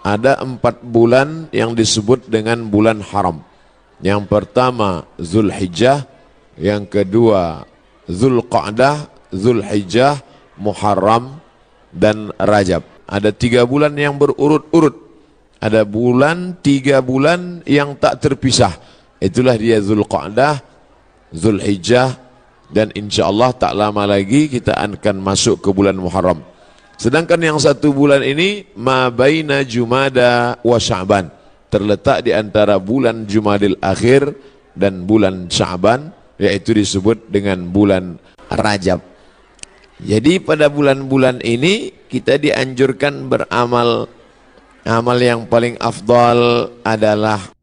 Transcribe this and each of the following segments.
Ada 4 bulan yang disebut dengan bulan haram. Yang pertama Zulhijjah, yang kedua Zulqa'dah, Zulhijjah, Muharram, dan Rajab. Ada 3 bulan yang berurut-urut. Ada 3 bulan yang tak terpisah. Itulah dia Zulqa'dah, Zulhijjah, dan insyaallah tak lama lagi kita akan masuk ke bulan Muharram. Sedangkan yang 1 bulan ini ma baina Jumada wa Sya'ban, terletak di antara bulan Jumadil Akhir dan bulan Sya'ban, yaitu disebut dengan bulan Rajab. Jadi pada bulan-bulan ini kita dianjurkan beramal. Amal yang paling afdal adalah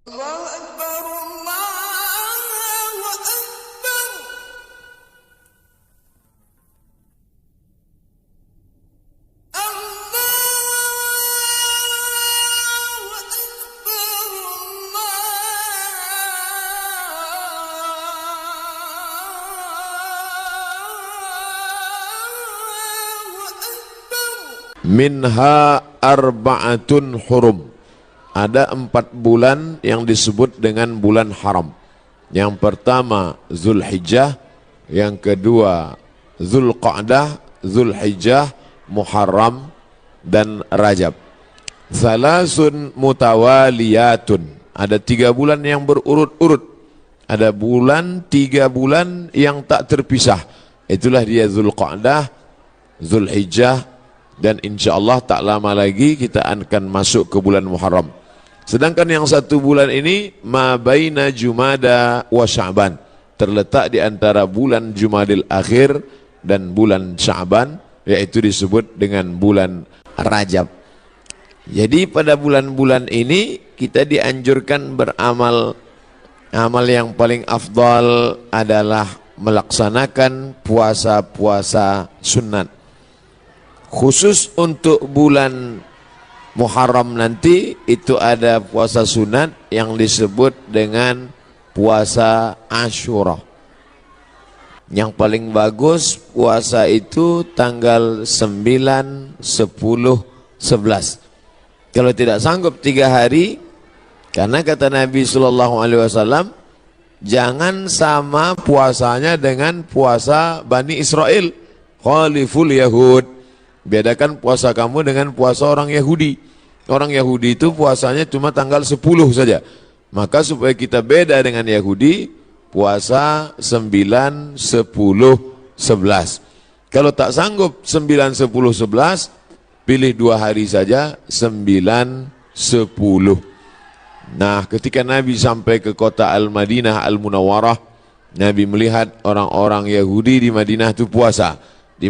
minha arba'atun hurum. Ada 4 bulan yang disebut dengan bulan haram. Yang pertama Zulhijjah, yang kedua Zulqa'dah, Zulhijjah, Muharram, dan Rajab. Thalathun mutawaliyatun. Ada 3 bulan yang berurut-urut. Ada 3 bulan yang tak terpisah. Itulah dia Zulqa'dah, Zulhijjah, dan insyaallah tak lama lagi kita akan masuk ke bulan Muharram. Sedangkan yang 1 bulan ini ma baina Jumada wa Sya'ban, terletak di antara bulan Jumadil Akhir dan bulan Sya'ban, yaitu disebut dengan bulan Rajab. Jadi pada bulan-bulan ini kita dianjurkan beramal. Amal yang paling afdal adalah melaksanakan puasa-puasa sunat. Khusus untuk bulan Muharram nanti itu ada puasa sunat yang disebut dengan puasa Asyura. Yang paling bagus puasa itu tanggal 9, 10, 11. Kalau tidak sanggup 3 hari, karena kata Nabi SAW, jangan sama puasanya dengan puasa Bani Israel. Khaliful Yahud. Bedakan puasa kamu dengan puasa orang Yahudi. Orang Yahudi itu puasanya cuma tanggal 10 saja. Maka supaya kita beda dengan Yahudi, puasa 9, 10, 11. Kalau tak sanggup 9, 10, 11, pilih 2 hari saja, 9, 10. Nah, ketika Nabi sampai ke kota Al-Madinah Al-Munawwarah, Nabi melihat orang-orang Yahudi di Madinah itu puasa. Di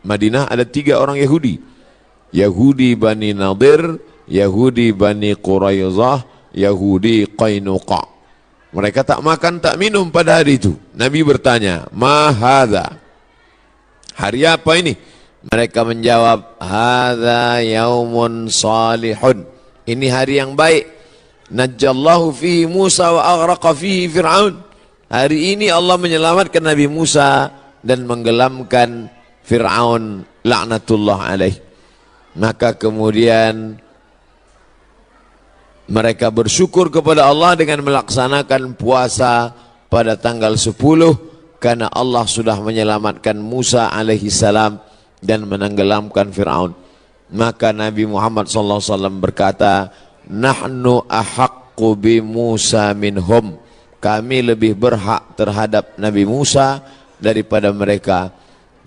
Madinah ada 3 orang Yahudi. Yahudi Bani Nadir, Yahudi Bani Quraizah, Yahudi Qainuqa. Mereka tak makan, tak minum pada hari itu. Nabi bertanya, "Ma hadza?" Hari apa ini? Mereka menjawab, "Hadza yaumun salihun." Ini hari yang baik. Najjallahu fihi Musa wa aghraqa fihi Fir'aun. Hari ini Allah menyelamatkan Nabi Musa dan menggelamkan Fir'aun laknatullah alaih. Maka kemudian mereka bersyukur kepada Allah dengan melaksanakan puasa pada tanggal 10 karena Allah sudah menyelamatkan Musa alaihi salam dan menenggelamkan Fir'aun. Maka Nabi Muhammad SAW berkata, "Nahnu ahaqqu bi Musa minhum." Kami lebih berhak terhadap Nabi Musa daripada mereka.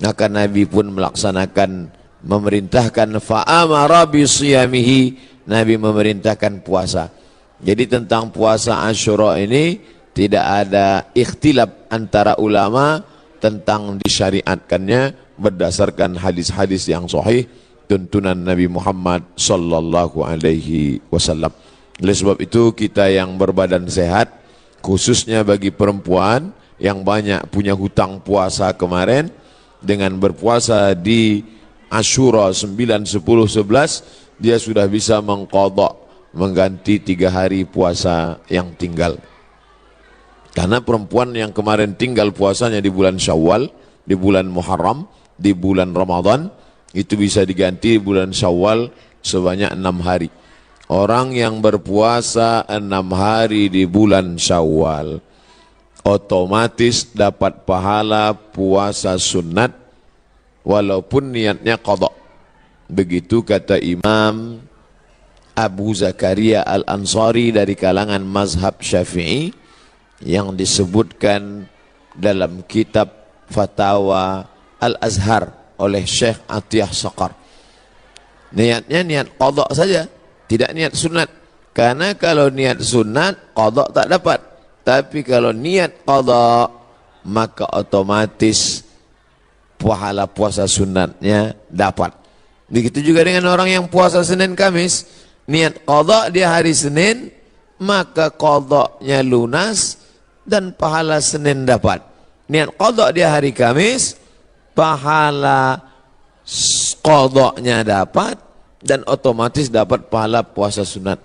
Maka Nabi pun melaksanakan, memerintahkan fa'amara bisiyamihi, Nabi memerintahkan puasa. Jadi tentang puasa Asyura ini tidak ada ikhtilaf antara ulama tentang disyariatkannya berdasarkan hadis-hadis yang sahih tuntunan Nabi Muhammad sallallahu alaihi wasallam. Oleh sebab itu kita yang berbadan sehat, khususnya bagi perempuan yang banyak punya hutang puasa kemarin, dengan berpuasa di Asyura 9, 10, 11, dia sudah bisa mengqadha, mengganti 3 hari puasa yang tinggal. Karena perempuan yang kemarin tinggal puasanya di bulan Syawal, di bulan Muharram, di bulan Ramadan, itu bisa diganti bulan Syawal sebanyak 6 hari. Orang yang berpuasa 6 hari di bulan Syawal otomatis dapat pahala puasa sunat walaupun niatnya qadha. Begitu kata Imam Abu Zakaria Al-Ansari dari kalangan mazhab Syafi'i yang disebutkan dalam kitab Fatawa Al-Azhar oleh Syekh Atiyah Saqar. Niatnya niat qadha saja, tidak niat sunat. Karena kalau niat sunat qadha tak dapat. Tapi kalau niat qadha maka otomatis pahala puasa sunatnya dapat. Begitu juga dengan orang yang puasa Senin Kamis, niat qadha dia hari Senin, maka qadhanya lunas dan pahala Senin dapat. Niat qadha dia hari Kamis, pahala qadhanya dapat dan otomatis dapat pahala puasa sunat.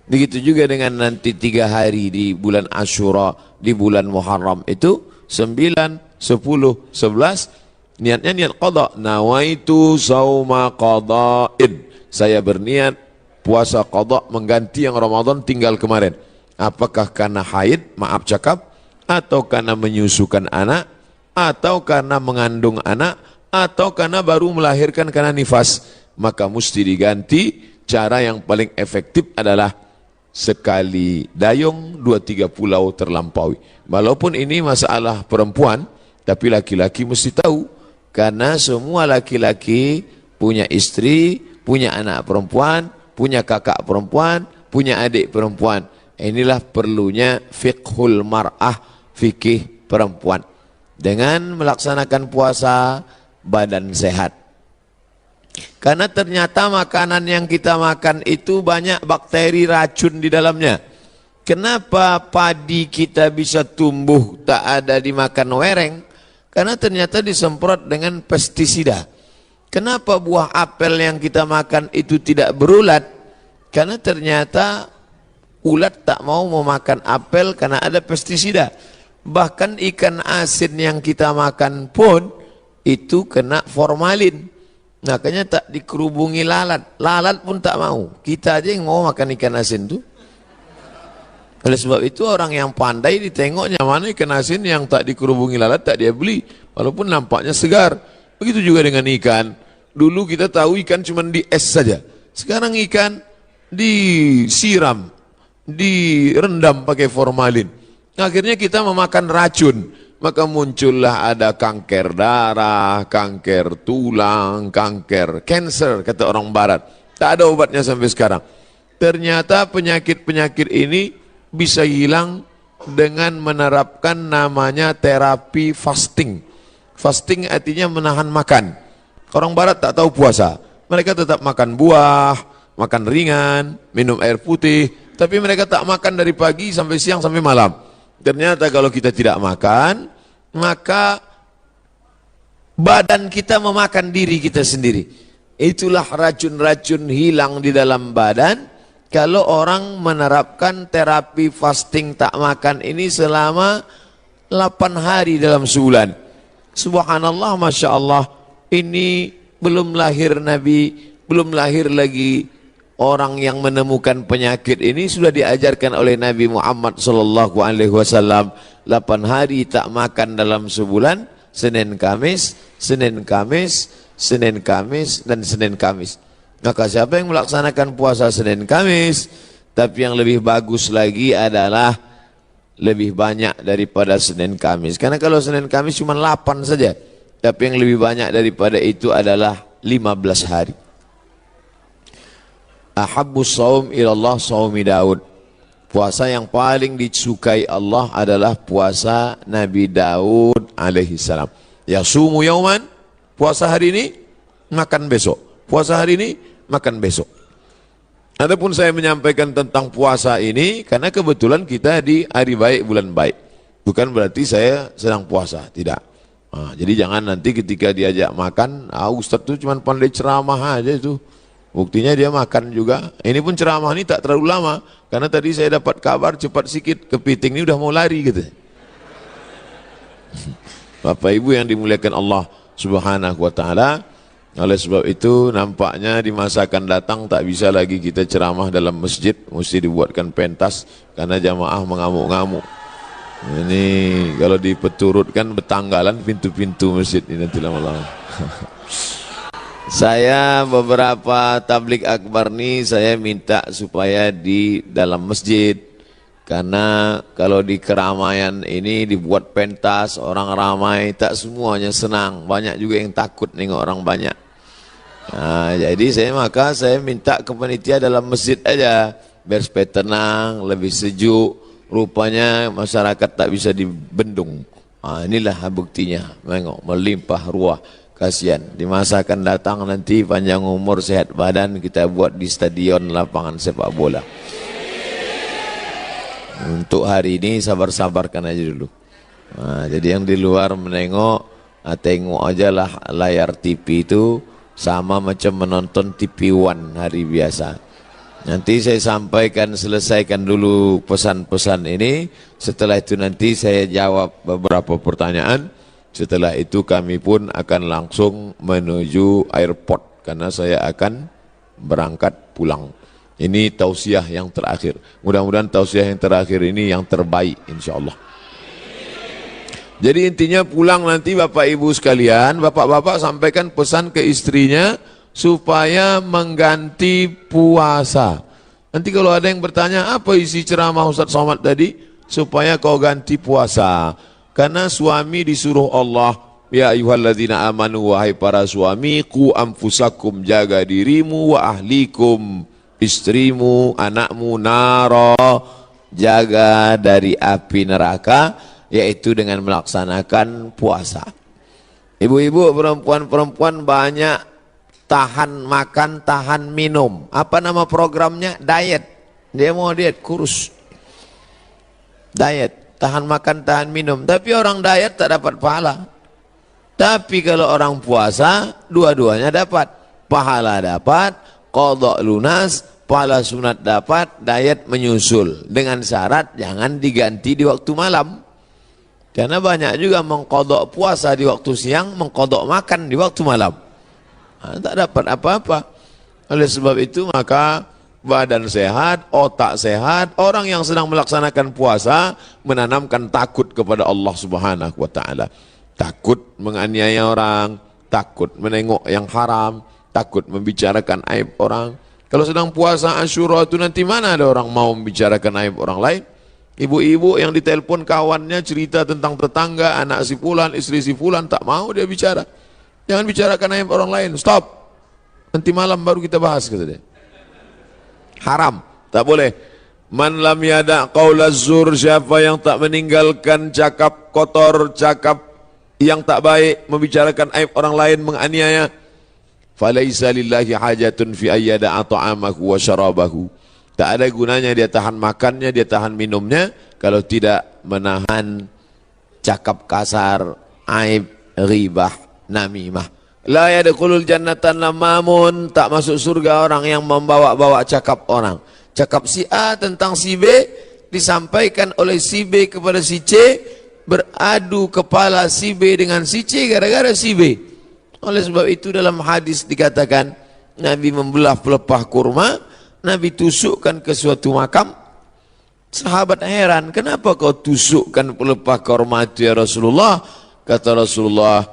Begitu juga dengan nanti 3 hari di bulan Asyura, di bulan Muharram itu 9, 10, 11 niatnya niat qadha. Nawaitu sauma qadha'in. Saya berniat puasa qadha mengganti yang Ramadan tinggal kemarin. Apakah karena haid, maaf cakap, atau karena menyusukan anak, atau karena mengandung anak, atau karena baru melahirkan karena nifas, maka mesti diganti. Cara yang paling efektif adalah sekali dayung 2-3 pulau terlampaui. Walaupun ini masalah perempuan, tapi laki-laki mesti tahu, karena semua laki-laki punya istri, punya anak perempuan, punya kakak perempuan, punya adik perempuan. Inilah perlunya fiqhul mar'ah, fikih perempuan. Dengan melaksanakan puasa, badan sehat. Karena ternyata makanan yang kita makan itu banyak bakteri racun di dalamnya. Kenapa padi kita bisa tumbuh tak ada dimakan wereng? Karena ternyata disemprot dengan pestisida. Kenapa buah apel yang kita makan itu tidak berulat? Karena ternyata ulat tak mau memakan apel karena ada pestisida. Bahkan ikan asin yang kita makan pun itu kena formalin. Makanya tak dikerubungi lalat. Lalat pun tak mau. Kita aja yang mau makan ikan asin itu. Oleh sebab itu orang yang pandai ditengoknya mana ikan asin yang tak dikerubungi lalat tak dia beli. Walaupun nampaknya segar. Begitu juga dengan ikan. Dulu kita tahu ikan cuma di es saja. Sekarang ikan disiram, direndam pakai formalin. Akhirnya kita memakan racun. Maka muncullah ada kanker darah, kanker tulang, kanker cancer kata orang barat. Tak ada obatnya sampai sekarang. Ternyata penyakit-penyakit ini bisa hilang dengan menerapkan namanya terapi fasting. Fasting artinya menahan makan. Orang barat tak tahu puasa. Mereka tetap makan buah, makan ringan, minum air putih. Tapi mereka tak makan dari pagi sampai siang sampai malam. Ternyata kalau kita tidak makan, maka badan kita memakan diri kita sendiri. Itulah racun-racun hilang di dalam badan kalau orang menerapkan terapi fasting tak makan ini selama 8 hari dalam sebulan. Subhanallah, Masya Allah, ini belum lahir Nabi, belum lahir lagi orang yang menemukan penyakit ini sudah diajarkan oleh Nabi Muhammad SAW. 8 hari tak makan dalam sebulan, Senin Kamis, Senin Kamis, Senin Kamis, dan Senin Kamis. Maka siapa yang melaksanakan puasa Senin Kamis, tapi yang lebih bagus lagi adalah lebih banyak daripada Senin Kamis. Karena kalau Senin Kamis cuma 8 saja, tapi yang lebih banyak daripada itu adalah 15 hari. Ahabbus saum ilallah saumi Daud. Puasa yang paling disukai Allah adalah puasa Nabi Daud alaihi salam. Yasumu yauman, puasa hari ini, makan besok. Puasa hari ini, makan besok. Adapun saya menyampaikan tentang puasa ini karena kebetulan kita di hari baik, bulan baik. Bukan berarti saya sedang puasa, tidak. Jadi jangan nanti ketika diajak makan, Ustaz itu cuma pandai ceramah aja itu. Buktinya dia makan juga. Ini pun ceramah ini tak terlalu lama. Karena tadi saya dapat kabar cepat sikit, kepiting ini udah mau lari gitu. Bapak Ibu yang dimuliakan Allah Subhanahu wa taala, Oleh sebab itu nampaknya di masa akan datang tak bisa lagi kita ceramah dalam masjid, mesti dibuatkan pentas karena jamaah mengamuk-ngamuk. Ini kalau dipeturutkan bertanggalan pintu-pintu masjid ini nanti lama-lama. Saya beberapa tablik akbar nih saya minta supaya di dalam masjid. Karena kalau di keramaian ini dibuat pentas, orang ramai, tak semuanya senang. Banyak juga yang takut nengok orang banyak. Nah, jadi maka saya minta ke panitia dalam masjid aja. Biar supaya tenang, lebih sejuk. Rupanya masyarakat tak bisa dibendung. Nah, inilah buktinya. Tengok, melimpah ruah. Kasihan. Di masa akan datang nanti panjang umur, sehat badan, kita buat di stadion lapangan sepak bola. Untuk hari ini sabar-sabarkan aja dulu. Nah, jadi yang di luar menengok, tengok aja lah layar TV itu sama macam menonton TV One hari biasa. Nanti saya sampaikan, selesaikan dulu pesan-pesan ini. Setelah itu nanti saya jawab beberapa pertanyaan. Setelah itu kami pun akan langsung menuju airport karena saya akan berangkat pulang. Ini tausiah yang terakhir. Mudah-mudahan tausiah yang terakhir ini yang terbaik insyaallah. Jadi intinya pulang nanti Bapak Ibu sekalian, Bapak-bapak sampaikan pesan ke istrinya supaya mengganti puasa. Nanti kalau ada yang bertanya apa isi ceramah Ustaz Somad tadi, supaya kau ganti puasa. Karena suami disuruh Allah, ya ayyuhalladzina amanu, wahai para suami, qu anfusakum, jaga dirimu, wa ahlikum, istrimu, anakmu, nara, jaga dari api neraka, yaitu dengan melaksanakan puasa. Ibu-ibu, perempuan-perempuan banyak tahan makan, tahan minum. Apa nama programnya? Diet. Dia mau diet, kurus. Diet, tahan makan, tahan minum. Tapi orang diet tak dapat pahala. Tapi kalau orang puasa, dua-duanya dapat. Pahala dapat, qadha lunas, pahala sunat dapat, diet menyusul. Dengan syarat jangan diganti di waktu malam. Karena banyak juga mengqadha puasa di waktu siang, mengqadha makan di waktu malam. Nah, tak dapat apa-apa. Oleh sebab itu maka badan sehat, otak sehat, orang yang sedang melaksanakan puasa menanamkan takut kepada Allah Subhanahu wa taala. Takut menganiaya orang, takut menengok yang haram, takut membicarakan aib orang. Kalau sedang puasa Asyura itu nanti mana ada orang mau membicarakan aib orang lain? Ibu-ibu yang ditelepon kawannya cerita tentang tetangga, anak si fulan, istri si fulan, tak mau dia bicara. Jangan bicarakan aib orang lain, stop. Nanti malam baru kita bahas, kata dia. Haram, tak boleh. Man lam yada qaulaz zur, siapa yang tak meninggalkan cakap kotor, cakap yang tak baik, membicarakan aib orang lain, menganiaya, falaisa lillahi hajatun fi ayyada'a ta'amahu wa syarabahu. Tak ada gunanya dia tahan makannya, dia tahan minumnya, kalau tidak menahan cakap kasar, aib, ghibah, namimah. La yadkhulul jannatan namamun, tak masuk surga orang yang membawa-bawa cakap orang. Cakap si A tentang si B disampaikan oleh si B kepada si C, beradu kepala si B dengan si C gara-gara si B. Oleh sebab itu dalam hadis dikatakan Nabi membelah pelepah kurma, Nabi tusukkan ke suatu makam. Sahabat heran, kenapa kau tusukkan pelepah kurma itu ya Rasulullah? Kata Rasulullah,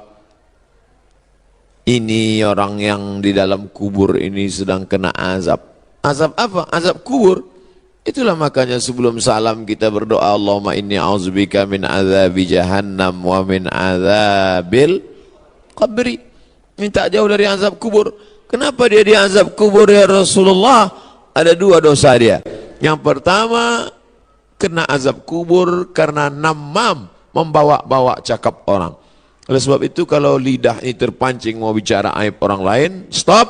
ini orang yang di dalam kubur ini sedang kena azab. Azab apa? Azab kubur. Itulah makanya sebelum salam kita berdoa, Allahumma inni a'udzubika min azabi jahannam wa min azabil qabri. Minta jauh dari azab kubur. Kenapa dia diazab kubur ya Rasulullah? Ada dua dosa dia. Yang pertama, kena azab kubur karena namam, membawa-bawa cakap orang. Oleh sebab itu kalau lidah ini terpancing mau bicara aib orang lain, stop,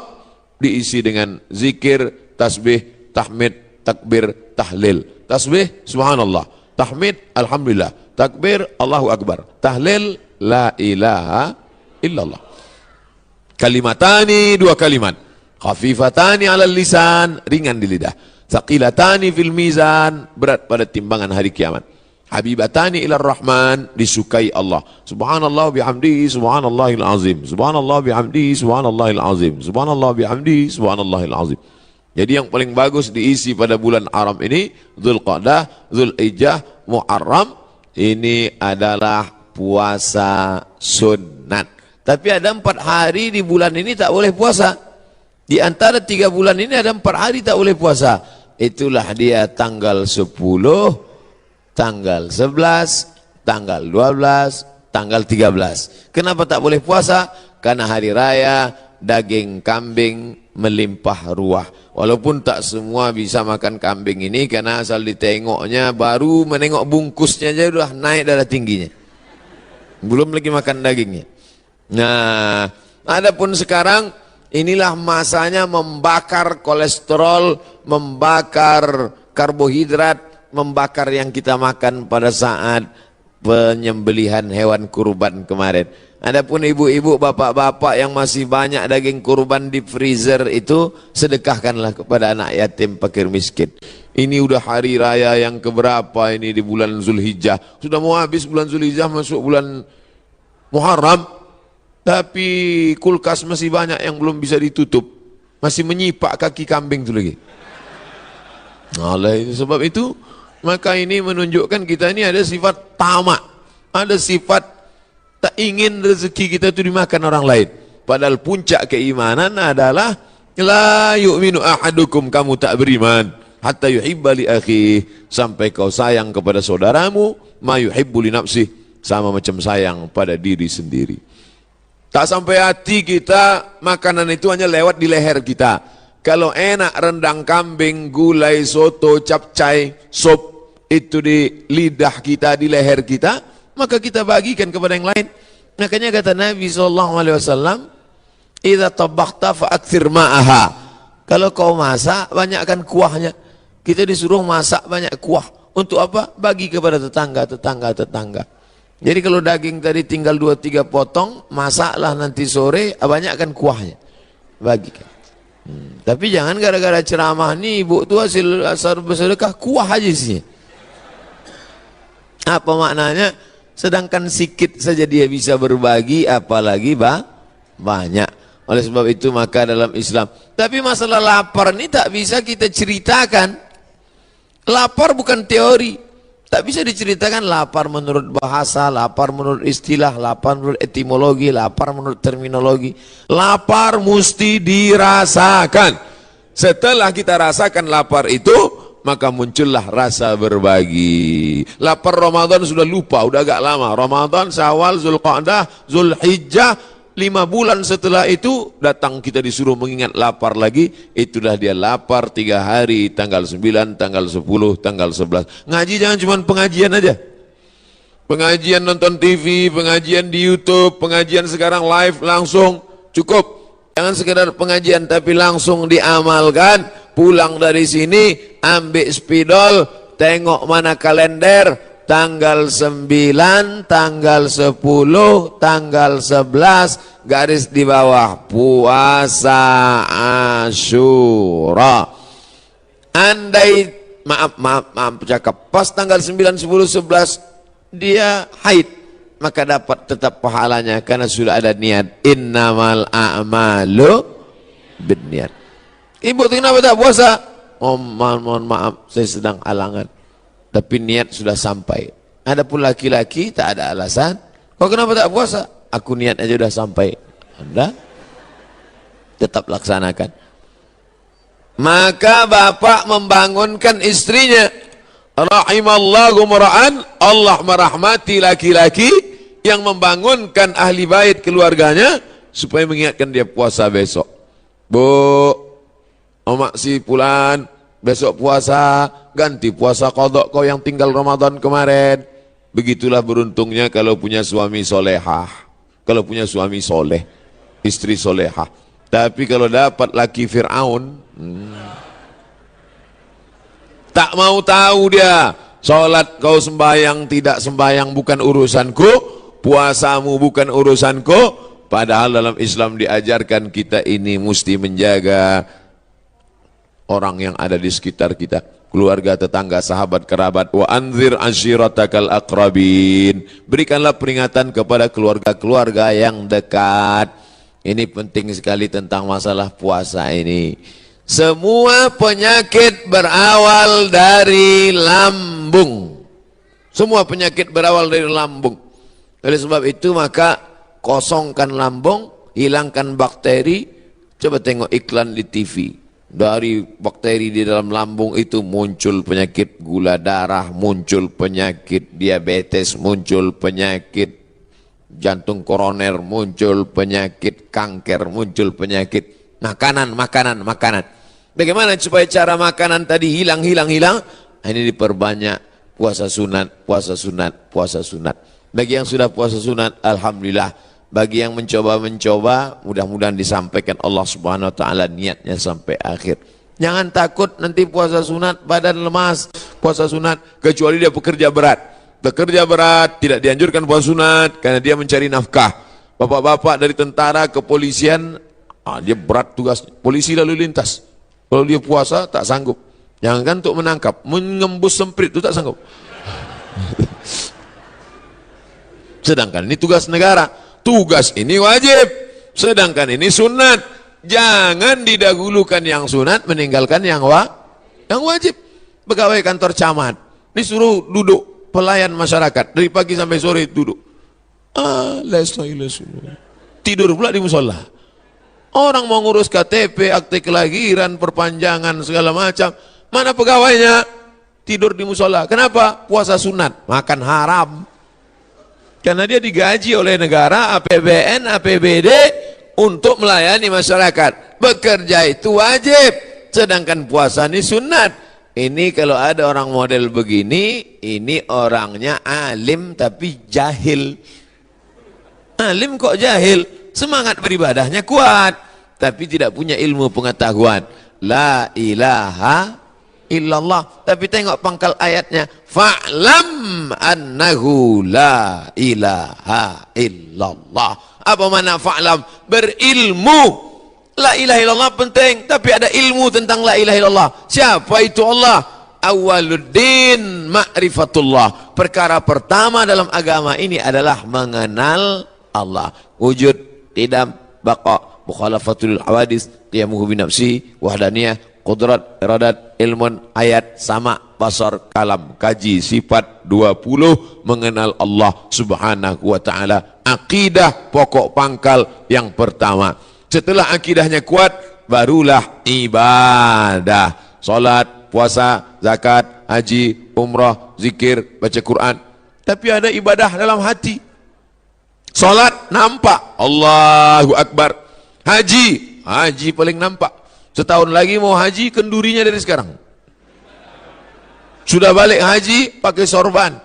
diisi dengan zikir, tasbih, tahmid, takbir, tahlil. Tasbih, subhanallah. Tahmid, alhamdulillah. Takbir, Allahu akbar. Tahlil, la ilaha illallah. Kalimatani, dua kalimat. Khafifatani alal lisan, ringan di lidah. Thaqilatani fil mizan, berat pada timbangan hari kiamat. Habibatani ilar Rahman, disukai Allah. Subhanallah bihamdihi subhanallahil azim. Subhanallah bihamdihi subhanallahil azim. Subhanallah bihamdihi subhanallahil azim. Jadi yang paling bagus diisi pada bulan haram ini, Dzulqa'dah, Dzulhijjah, Muharram, ini adalah puasa sunat. Tapi ada 4 hari di bulan ini tak boleh puasa. Di antara 3 bulan ini ada 4 hari tak boleh puasa. Itulah dia tanggal 10, tanggal 11, tanggal 12, tanggal 13. Kenapa tak boleh puasa? Karena hari raya daging kambing melimpah ruah. Walaupun tak semua bisa makan kambing ini, karena asal ditengoknya, baru menengok bungkusnya aja udah naik darah tingginya. Belum lagi makan dagingnya. Nah, adapun sekarang inilah masanya membakar kolesterol, membakar karbohidrat, membakar yang kita makan pada saat penyembelihan hewan kurban kemarin. Adapun ibu-ibu, bapak-bapak yang masih banyak daging kurban di freezer itu, sedekahkanlah kepada anak yatim, fakir miskin. Ini udah hari raya yang keberapa ini di bulan Dzulhijjah. Sudah mau habis bulan Dzulhijjah, masuk bulan Muharram. Tapi kulkas masih banyak yang belum bisa ditutup. Masih menyipak kaki kambing itu lagi. Sebab itu, maka ini menunjukkan kita ini ada sifat tamak. Ada sifat tak ingin rezeki kita itu dimakan orang lain. Padahal puncak keimanan adalah la yu'minu ahadukum, kamu tak beriman hatta yuhibba li akhihi, sampai kau sayang kepada saudaramu ma yuhibbu li nafsihi, sama macam sayang pada diri sendiri. Tak sampai hati kita, makanan itu hanya lewat di leher kita. Kalau enak rendang kambing, gulai, soto, capcay, sop itu di lidah kita, di leher kita, maka kita bagikan kepada yang lain. Makanya kata Nabi SAW, idza tabakhta fa'akthir ma'aha. Kalau kau masak, banyakkan kuahnya. Kita disuruh masak banyak kuah. Untuk apa? Bagi kepada tetangga. Jadi kalau daging tadi tinggal 2-3 potong, masaklah nanti sore, banyakkan kuahnya. Bagikan. Tapi jangan gara-gara ceramah nih, ibu tu hasil bersedekah, kuah aja isinya. Apa maknanya? Sedangkan sikit saja dia bisa berbagi, apalagi banyak. Oleh sebab itu maka dalam Islam, tapi masalah lapar ini tak bisa kita ceritakan. Lapar bukan teori, tak bisa diceritakan. Lapar menurut bahasa, lapar menurut istilah, lapar menurut etimologi, lapar menurut terminologi. Lapar mesti dirasakan. Setelah kita rasakan lapar itu, maka muncullah rasa berbagi. Lapar Ramadan sudah lupa, udah agak lama. Ramadan, Syawal, Dzulqa'dah, Dzulhijjah, 5 bulan setelah itu datang kita disuruh mengingat lapar lagi. Itulah dia lapar 3 hari, tanggal 9, tanggal 10, tanggal 11. Ngaji jangan cuma pengajian aja. Pengajian nonton TV, pengajian di YouTube, pengajian sekarang live langsung, cukup. Jangan sekedar pengajian tapi langsung diamalkan. Pulang dari sini, ambil spidol, tengok mana kalender, tanggal 9, tanggal 10, tanggal 11, garis di bawah, puasa Asyura. Andai, maaf cakap, pas tanggal 9, 10, 11, dia haid, maka dapat tetap pahalanya, karena sudah ada niat. Innamal a'malu binniat. Ibu tu kenapa tak puasa? Oh, mohon maaf, saya sedang halangan. Tapi niat sudah sampai. Adapun laki-laki tak ada alasan. Kau kenapa tak puasa? Aku niat aja sudah sampai. Anda tetap laksanakan. Maka bapak membangunkan istrinya. Rahimallahu mura'an, Allah merahmati laki-laki yang membangunkan ahli bait keluarganya supaya mengingatkan dia puasa besok. Bu, Omak si Pulan, besok puasa, ganti puasa qadha kau yang tinggal Ramadan kemarin. Begitulah beruntungnya kalau punya suami solehah, kalau punya suami soleh, istri solehah. Tapi kalau dapat laki Fir'aun, tak mau tahu dia, sholat kau sembahyang tidak sembahyang bukan urusanku, puasamu bukan urusanku. Padahal dalam Islam diajarkan kita ini mesti menjaga orang yang ada di sekitar kita, keluarga, tetangga, sahabat, kerabat. Wa anzir ashiratakal aqrabin. Berikanlah peringatan kepada keluarga-keluarga yang dekat. Ini penting sekali tentang masalah puasa ini. Semua penyakit berawal dari lambung. Semua penyakit berawal dari lambung. Oleh sebab itu maka kosongkan lambung, hilangkan bakteri. Coba tengok iklan di TV. Dari bakteri di dalam lambung itu muncul penyakit gula darah, muncul penyakit diabetes, muncul penyakit jantung koroner, muncul penyakit kanker, muncul penyakit makanan. Bagaimana supaya cara makanan tadi hilang? Ini diperbanyak puasa sunat. Bagi yang sudah puasa sunat, alhamdulillah. Bagi yang mencoba, mudah-mudahan disampaikan Allah Subhanahu wa taala niatnya sampai akhir. Jangan takut nanti puasa sunat badan lemas, puasa sunat kecuali dia pekerja berat. Bekerja berat tidak dianjurkan puasa sunat karena dia mencari nafkah. Bapak-bapak dari tentara, kepolisian, dia berat tugas. Polisi lalu lintas. Kalau dia puasa tak sanggup. Jangan untuk menangkap, mengembus semprit itu tak sanggup. Sedangkan ini tugas negara. Tugas ini wajib, sedangkan ini sunat. Jangan didahulukan yang sunat, meninggalkan yang wajib. Pegawai kantor camat disuruh duduk, pelayan masyarakat dari pagi sampai sore duduk. Tidur pula di musola. Orang mau ngurus KTP, akte kelahiran, perpanjangan segala macam, mana pegawainya? Tidur di musola. Kenapa? Puasa sunat, makan haram. Karena dia digaji oleh negara, APBN, APBD untuk melayani masyarakat. Bekerja itu wajib, sedangkan puasa ini sunat. Ini kalau ada orang model begini, ini orangnya alim tapi jahil. Alim kok jahil? Semangat beribadahnya kuat, tapi tidak punya ilmu pengetahuan. La ilaha illallah. Tapi tengok pangkal ayatnya, fa'lam annahu la ilaha illallah. Apa makna fa'lam? Berilmu. La ilaha illallah penting, tapi ada ilmu tentang la ilaha illallah. Siapa itu Allah? Awaluddin ma'rifatullah. Perkara pertama dalam agama ini adalah mengenal Allah. Wujud, qidam, baqa, mukhalafatul hawadis, qiyamuhu binafsi, wahdaniyah, qudrat, iradat, ilmun, ayat, sama, basar, kalam, kaji, sifat 20, mengenal Allah Subhanahu wa ta'ala. Akidah pokok pangkal yang pertama. Setelah akidahnya kuat, barulah ibadah. Salat, puasa, zakat, haji, umrah, zikir, baca Quran. Tapi ada ibadah dalam hati. Salat nampak, Allahu Akbar. Haji paling nampak. Setahun lagi mau haji, kendurinya dari sekarang. Sudah balik haji, pakai sorban,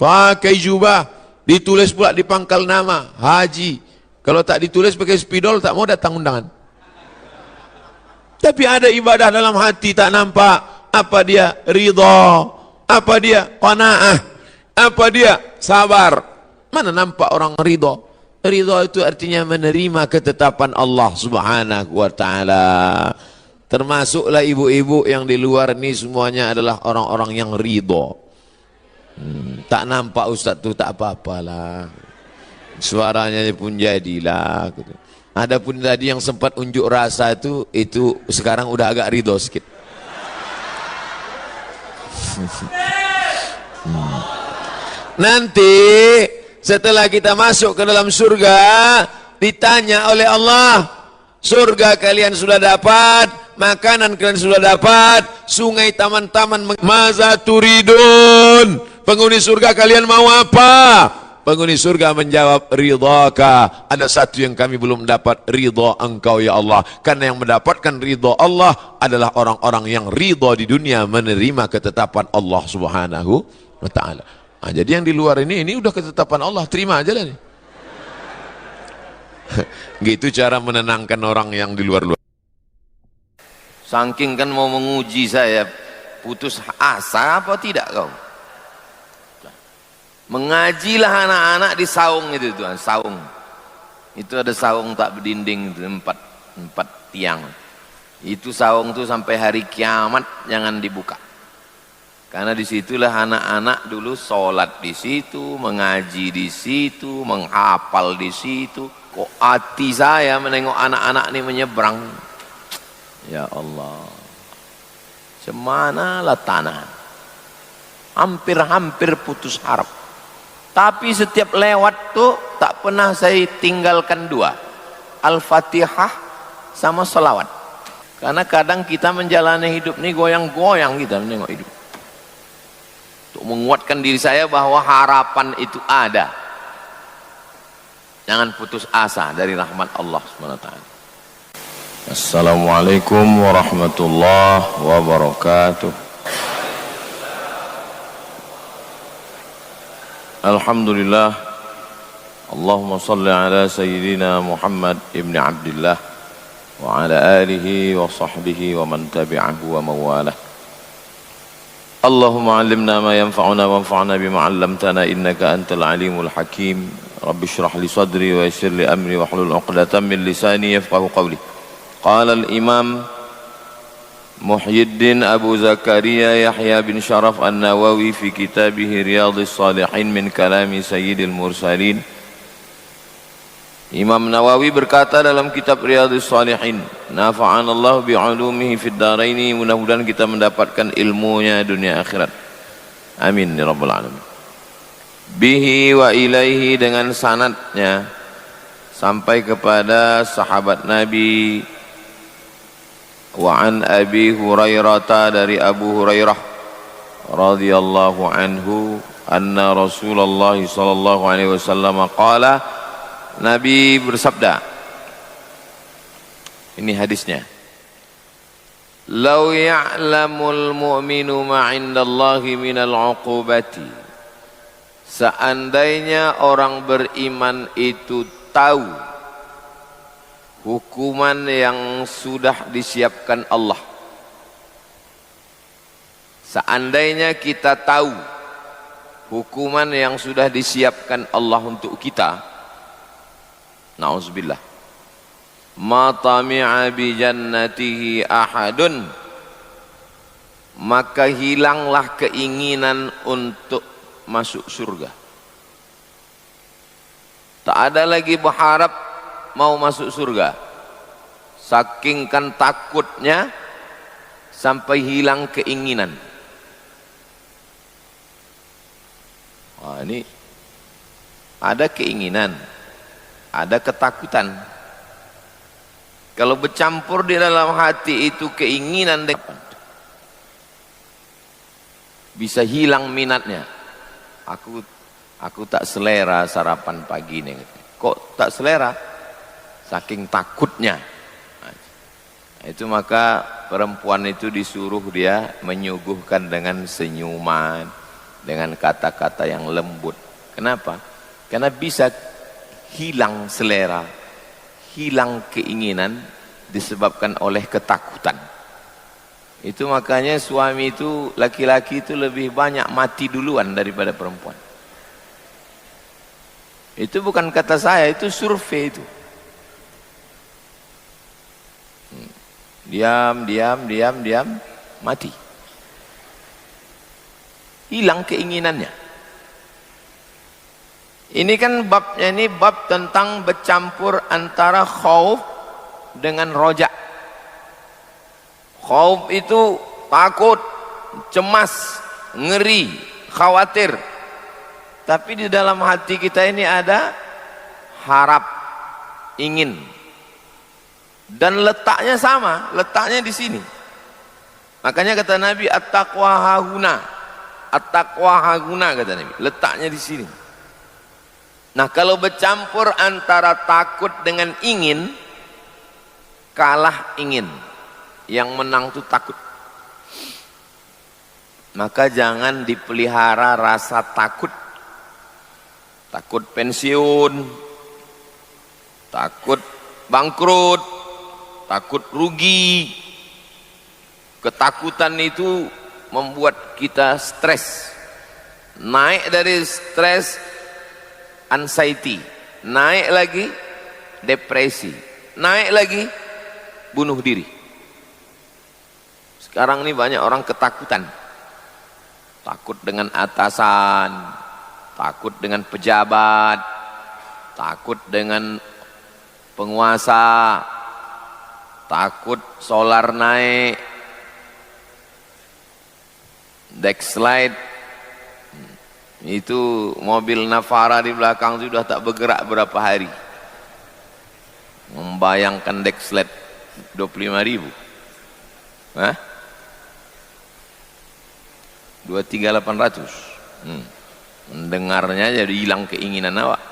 pakai jubah, ditulis pula di pangkal nama, haji. Kalau tak ditulis pakai spidol, tak mau datang undangan. Tapi ada ibadah dalam hati tak nampak. Apa dia? Ridha. Apa dia? Qanaah. Apa dia? Sabar. Mana nampak orang ridha? Ridha itu artinya menerima ketetapan Allah Subhanahu wa ta'ala. Termasuklah ibu-ibu yang di luar ini semuanya adalah orang-orang yang ridha. Tak nampak ustaz tu tak apa-apalah. Suaranya pun jadilah. Adapun tadi yang sempat unjuk rasa itu sekarang udah agak ridho sikit. Nanti setelah kita masuk ke dalam surga, ditanya oleh Allah, surga kalian sudah dapat, makanan kalian sudah dapat, sungai, taman-taman, maza turidun, penghuni surga kalian mau apa? Penghuni surga menjawab, ridhaka. Ada satu yang kami belum dapat, ridha engkau ya Allah. Karena yang mendapatkan ridha Allah adalah orang-orang yang ridha di dunia, menerima ketetapan Allah Subhanahu wa ta'ala. Nah, jadi yang di luar ini udah ketetapan Allah, terima aja lah nih. Gitu cara menenangkan orang yang di luar-luar. Saking kan mau menguji saya, putus asa apa tidak kau? Mengajilah anak-anak di saung itu tuan, saung. Itu ada saung tak berdinding, empat tiang. Itu saung tuh sampai hari kiamat jangan dibuka. Karena disitulah anak-anak dulu sholat di situ, mengaji di situ, menghafal di situ. Kok hati saya menengok anak-anak ini menyeberang. Ya Allah, semanalah tanah. Hampir-hampir putus harap. Tapi setiap lewat tuh tak pernah saya tinggalkan dua. Al-Fatihah sama salawat. Karena kadang kita menjalani hidup ini goyang-goyang kita menengok hidup. Untuk menguatkan diri saya bahwa harapan itu ada. Jangan putus asa dari rahmat Allah SWT. Assalamualaikum warahmatullahi wabarakatuh. Alhamdulillah. Allahumma salli ala Sayyidina Muhammad ibn Abdullah wa ala alihi wa sahbihi wa man tabi'ahu wa mawalah. Allahumma alimna ma yanfa'una wa anfa'na bima 'allamtana innaka antal alimul hakim. Rabbi shrah li sadri wa yassir li amri wa hlul 'uqdatam min lisani yafqahu qawli. Qala al-imam Muhyiddin Abu Zakaria Yahya bin Sharaf An-Nawawi fi kitabih Riyadhis Shalihin min kalami Sayyidil Mursalin. Imam Nawawi berkata dalam kitab Riyadhis Shalihin, nafa'anallahu bi'ulumihi fid dharaini, mudah-mudahan kita mendapatkan ilmunya dunia akhirat. Amin ya rabbal alamin. Bihi wa ilaihi, dengan sanadnya sampai kepada sahabat Nabi. Wa an Abi Hurairah, dari Abu Hurairah radhiyallahu anhu, anna Rasulullah sallallahu alaihi wasallam qala, Nabi bersabda, ini hadisnya, "Lau ya'lamul mu'minu ma 'indallahi minal 'uqubati." Seandainya orang beriman itu tahu hukuman yang sudah disiapkan Allah. Seandainya kita tahu hukuman yang sudah disiapkan Allah untuk kita, na'udzubillah, ma tami'a bi jannatihi ahadun, maka hilanglah keinginan untuk masuk surga. Tak ada lagi berharap mau masuk surga. Saking kan takutnya sampai hilang keinginan. Wah, ini ada keinginan, ada ketakutan. Kalau bercampur di dalam hati itu keinginan, bisa hilang minatnya. Aku tak selera sarapan pagi nih. Kok tak selera? Saking takutnya. Nah, itu maka perempuan itu disuruh dia menyuguhkan dengan senyuman, dengan kata-kata yang lembut. Kenapa? Karena bisa hilang selera, hilang keinginan disebabkan oleh ketakutan. Itu makanya suami itu, laki-laki itu lebih banyak mati duluan daripada perempuan. Itu bukan kata saya, itu survei itu. Diam, mati. Hilang keinginannya. Ini kan babnya, ini bab tentang bercampur antara khauf dengan roja. Khauf itu takut, cemas, ngeri, khawatir. Tapi di dalam hati kita ini ada harap, ingin. Dan letaknya sama, letaknya di sini. Makanya kata Nabi, at-taqwa hahuna. At-taqwa hahuna kata Nabi, letaknya di sini. Nah, kalau bercampur antara takut dengan ingin, kalah ingin. Yang menang itu takut. Maka jangan dipelihara rasa takut. Takut pensiun, takut bangkrut, takut rugi. Ketakutan itu membuat kita stres. Naik dari stres, anxiety. Naik lagi, depresi. Naik lagi, bunuh diri. Sekarang ini banyak orang ketakutan. Takut dengan atasan, takut dengan pejabat, takut dengan penguasa, takut solar naik, Dexlite, itu mobil Navara di belakang sudah tak bergerak berapa hari. Membayangkan Dexlite 25.000. Hah? 23.800. Mendengarnya jadi hilang keinginan awak.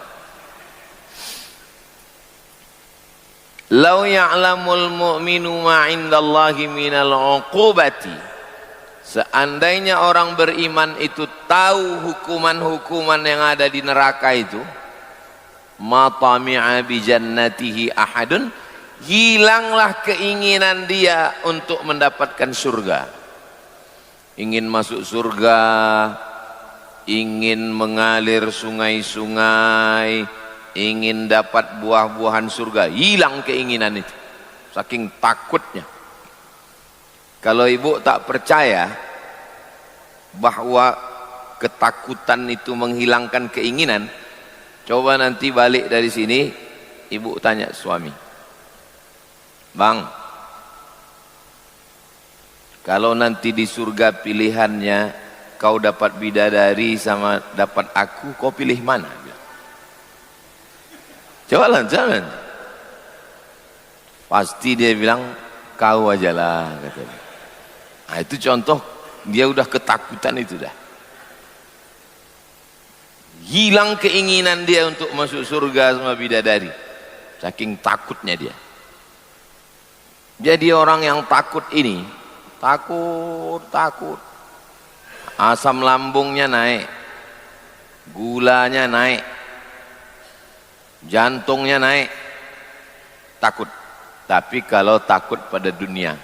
Lau ya'lamul mu'minu ma 'indallahi minal 'uqubati. Seandainya orang beriman itu tahu hukuman-hukuman yang ada di neraka itu, ma tami'a bi jannatihi ahadun, hilanglah keinginan dia untuk mendapatkan surga. Ingin masuk surga, ingin mengalir sungai-sungai, ingin dapat buah-buahan surga, hilang keinginan itu, saking takutnya. Kalau ibu tak percaya bahwa ketakutan itu menghilangkan keinginan, coba nanti balik dari sini, ibu tanya suami, bang, kalau nanti di surga pilihannya kau dapat bidadari sama dapat aku, kau pilih mana? Coba jalan. Pasti dia bilang kau ajalah, katanya. Nah, itu contoh dia udah ketakutan itu dah. Hilang keinginan dia untuk masuk surga sama bidadari. Saking takutnya dia. Jadi orang yang takut ini, takut. Asam lambungnya naik, gulanya naik, jantungnya naik, takut. Tapi kalau takut pada dunia,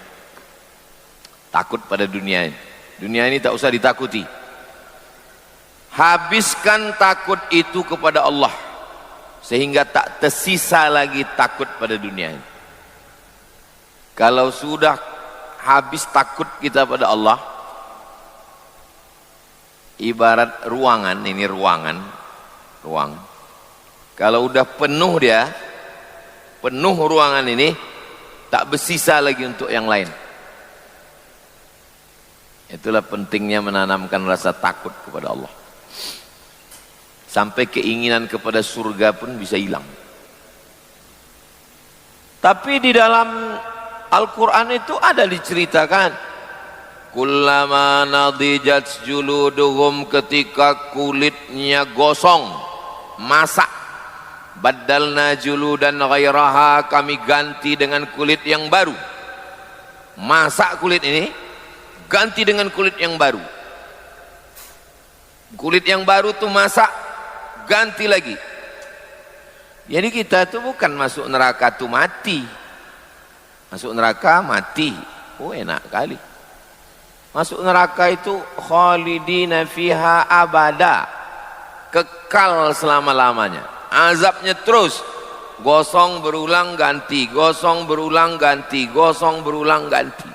dunia ini tak usah ditakuti. Habiskan takut itu kepada Allah, sehingga tak tersisa lagi takut pada dunia ini. Kalau sudah habis takut kita pada Allah, ibarat ruangan, ini ruangan. Kalau udah penuh dia, penuh ruangan ini, tak bersisa lagi untuk yang lain. Itulah pentingnya menanamkan rasa takut kepada Allah. Sampai keinginan kepada surga pun bisa hilang. Tapi di dalam Al-Quran itu ada diceritakan, kullama nadijat juluduhum, ketika kulitnya gosong, masak, badalna juludan ghairaha, kami ganti dengan kulit yang baru. Masak kulit ini, ganti dengan kulit yang baru. Kulit yang baru tuh masak, ganti lagi. Jadi kita tuh bukan masuk neraka tuh mati. Masuk neraka mati, oh enak kali. Masuk neraka itu khalidina fiha abada, kekal selama-lamanya. Azabnya terus, gosong berulang ganti, gosong berulang ganti, gosong berulang ganti,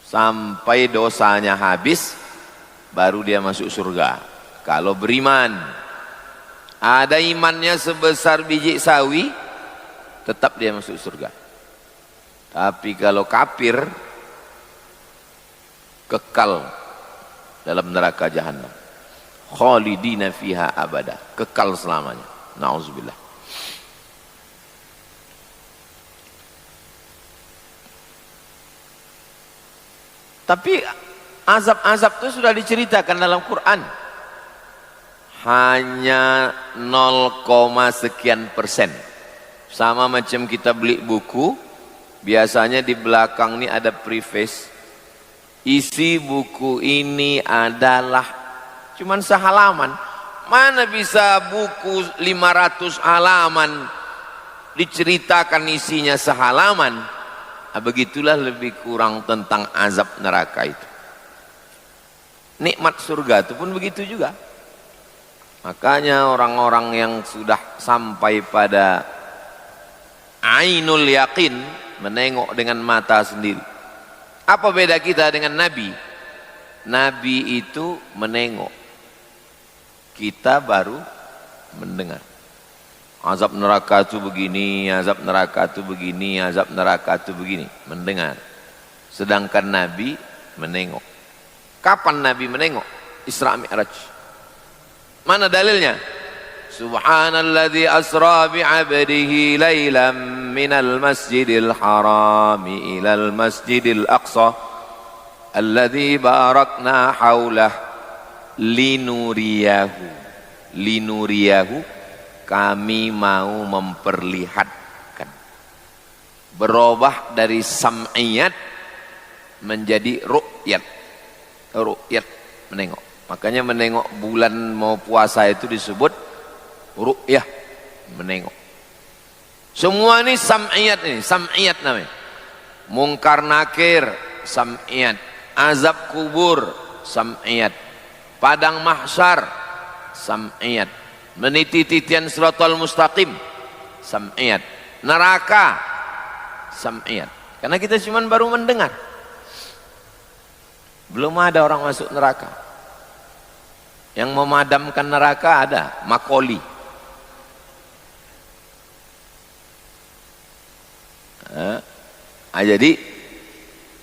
sampai dosanya habis, baru dia masuk surga. Kalau beriman, ada imannya sebesar biji sawi, tetap dia masuk surga. Tapi kalau kafir, kekal dalam neraka jahanam, khalidina fiha abada, kekal selamanya. Nauzubillah. Tapi azab-azab itu sudah diceritakan dalam Quran. Hanya 0, sekian persen. Sama macam kita beli buku, biasanya di belakang ini ada preface. Isi buku ini adalah cuman sehalaman. Mana bisa buku 500 halaman diceritakan isinya sehalaman? Nah, begitulah lebih kurang tentang azab neraka itu. Nikmat surga itu pun begitu juga. Makanya orang-orang yang sudah sampai pada ainul yakin, menengok dengan mata sendiri, Apa beda kita dengan Nabi? Nabi itu menengok, kita baru mendengar. Azab neraka itu begini, azab neraka itu begini, azab neraka itu begini, mendengar. Sedangkan Nabi menengok. Kapan Nabi menengok? Isra Mi'raj. Mana dalilnya? Subhanalladzi asra bi'abdihi laylan minal masjidil harami ilal masjidil aqsa alladzi barakna haulah linuriyahu kami mau memperlihatkan. Berubah dari sam'iyat menjadi ru'yat. Ru'yat, menengok. Makanya menengok bulan mau puasa itu disebut ru'yah, menengok. Semua ini sam'iyat namanya. Mungkar nakir, sam'iyat. Azab kubur, sam'iyat. Padang mahsyar, sam'iyat. Meniti-titian siratal mustaqim, sam'iyat. Neraka, sam'iyat. Karena kita cuma baru mendengar. Belum ada orang masuk neraka. Yang memadamkan neraka ada Makoli. Jadi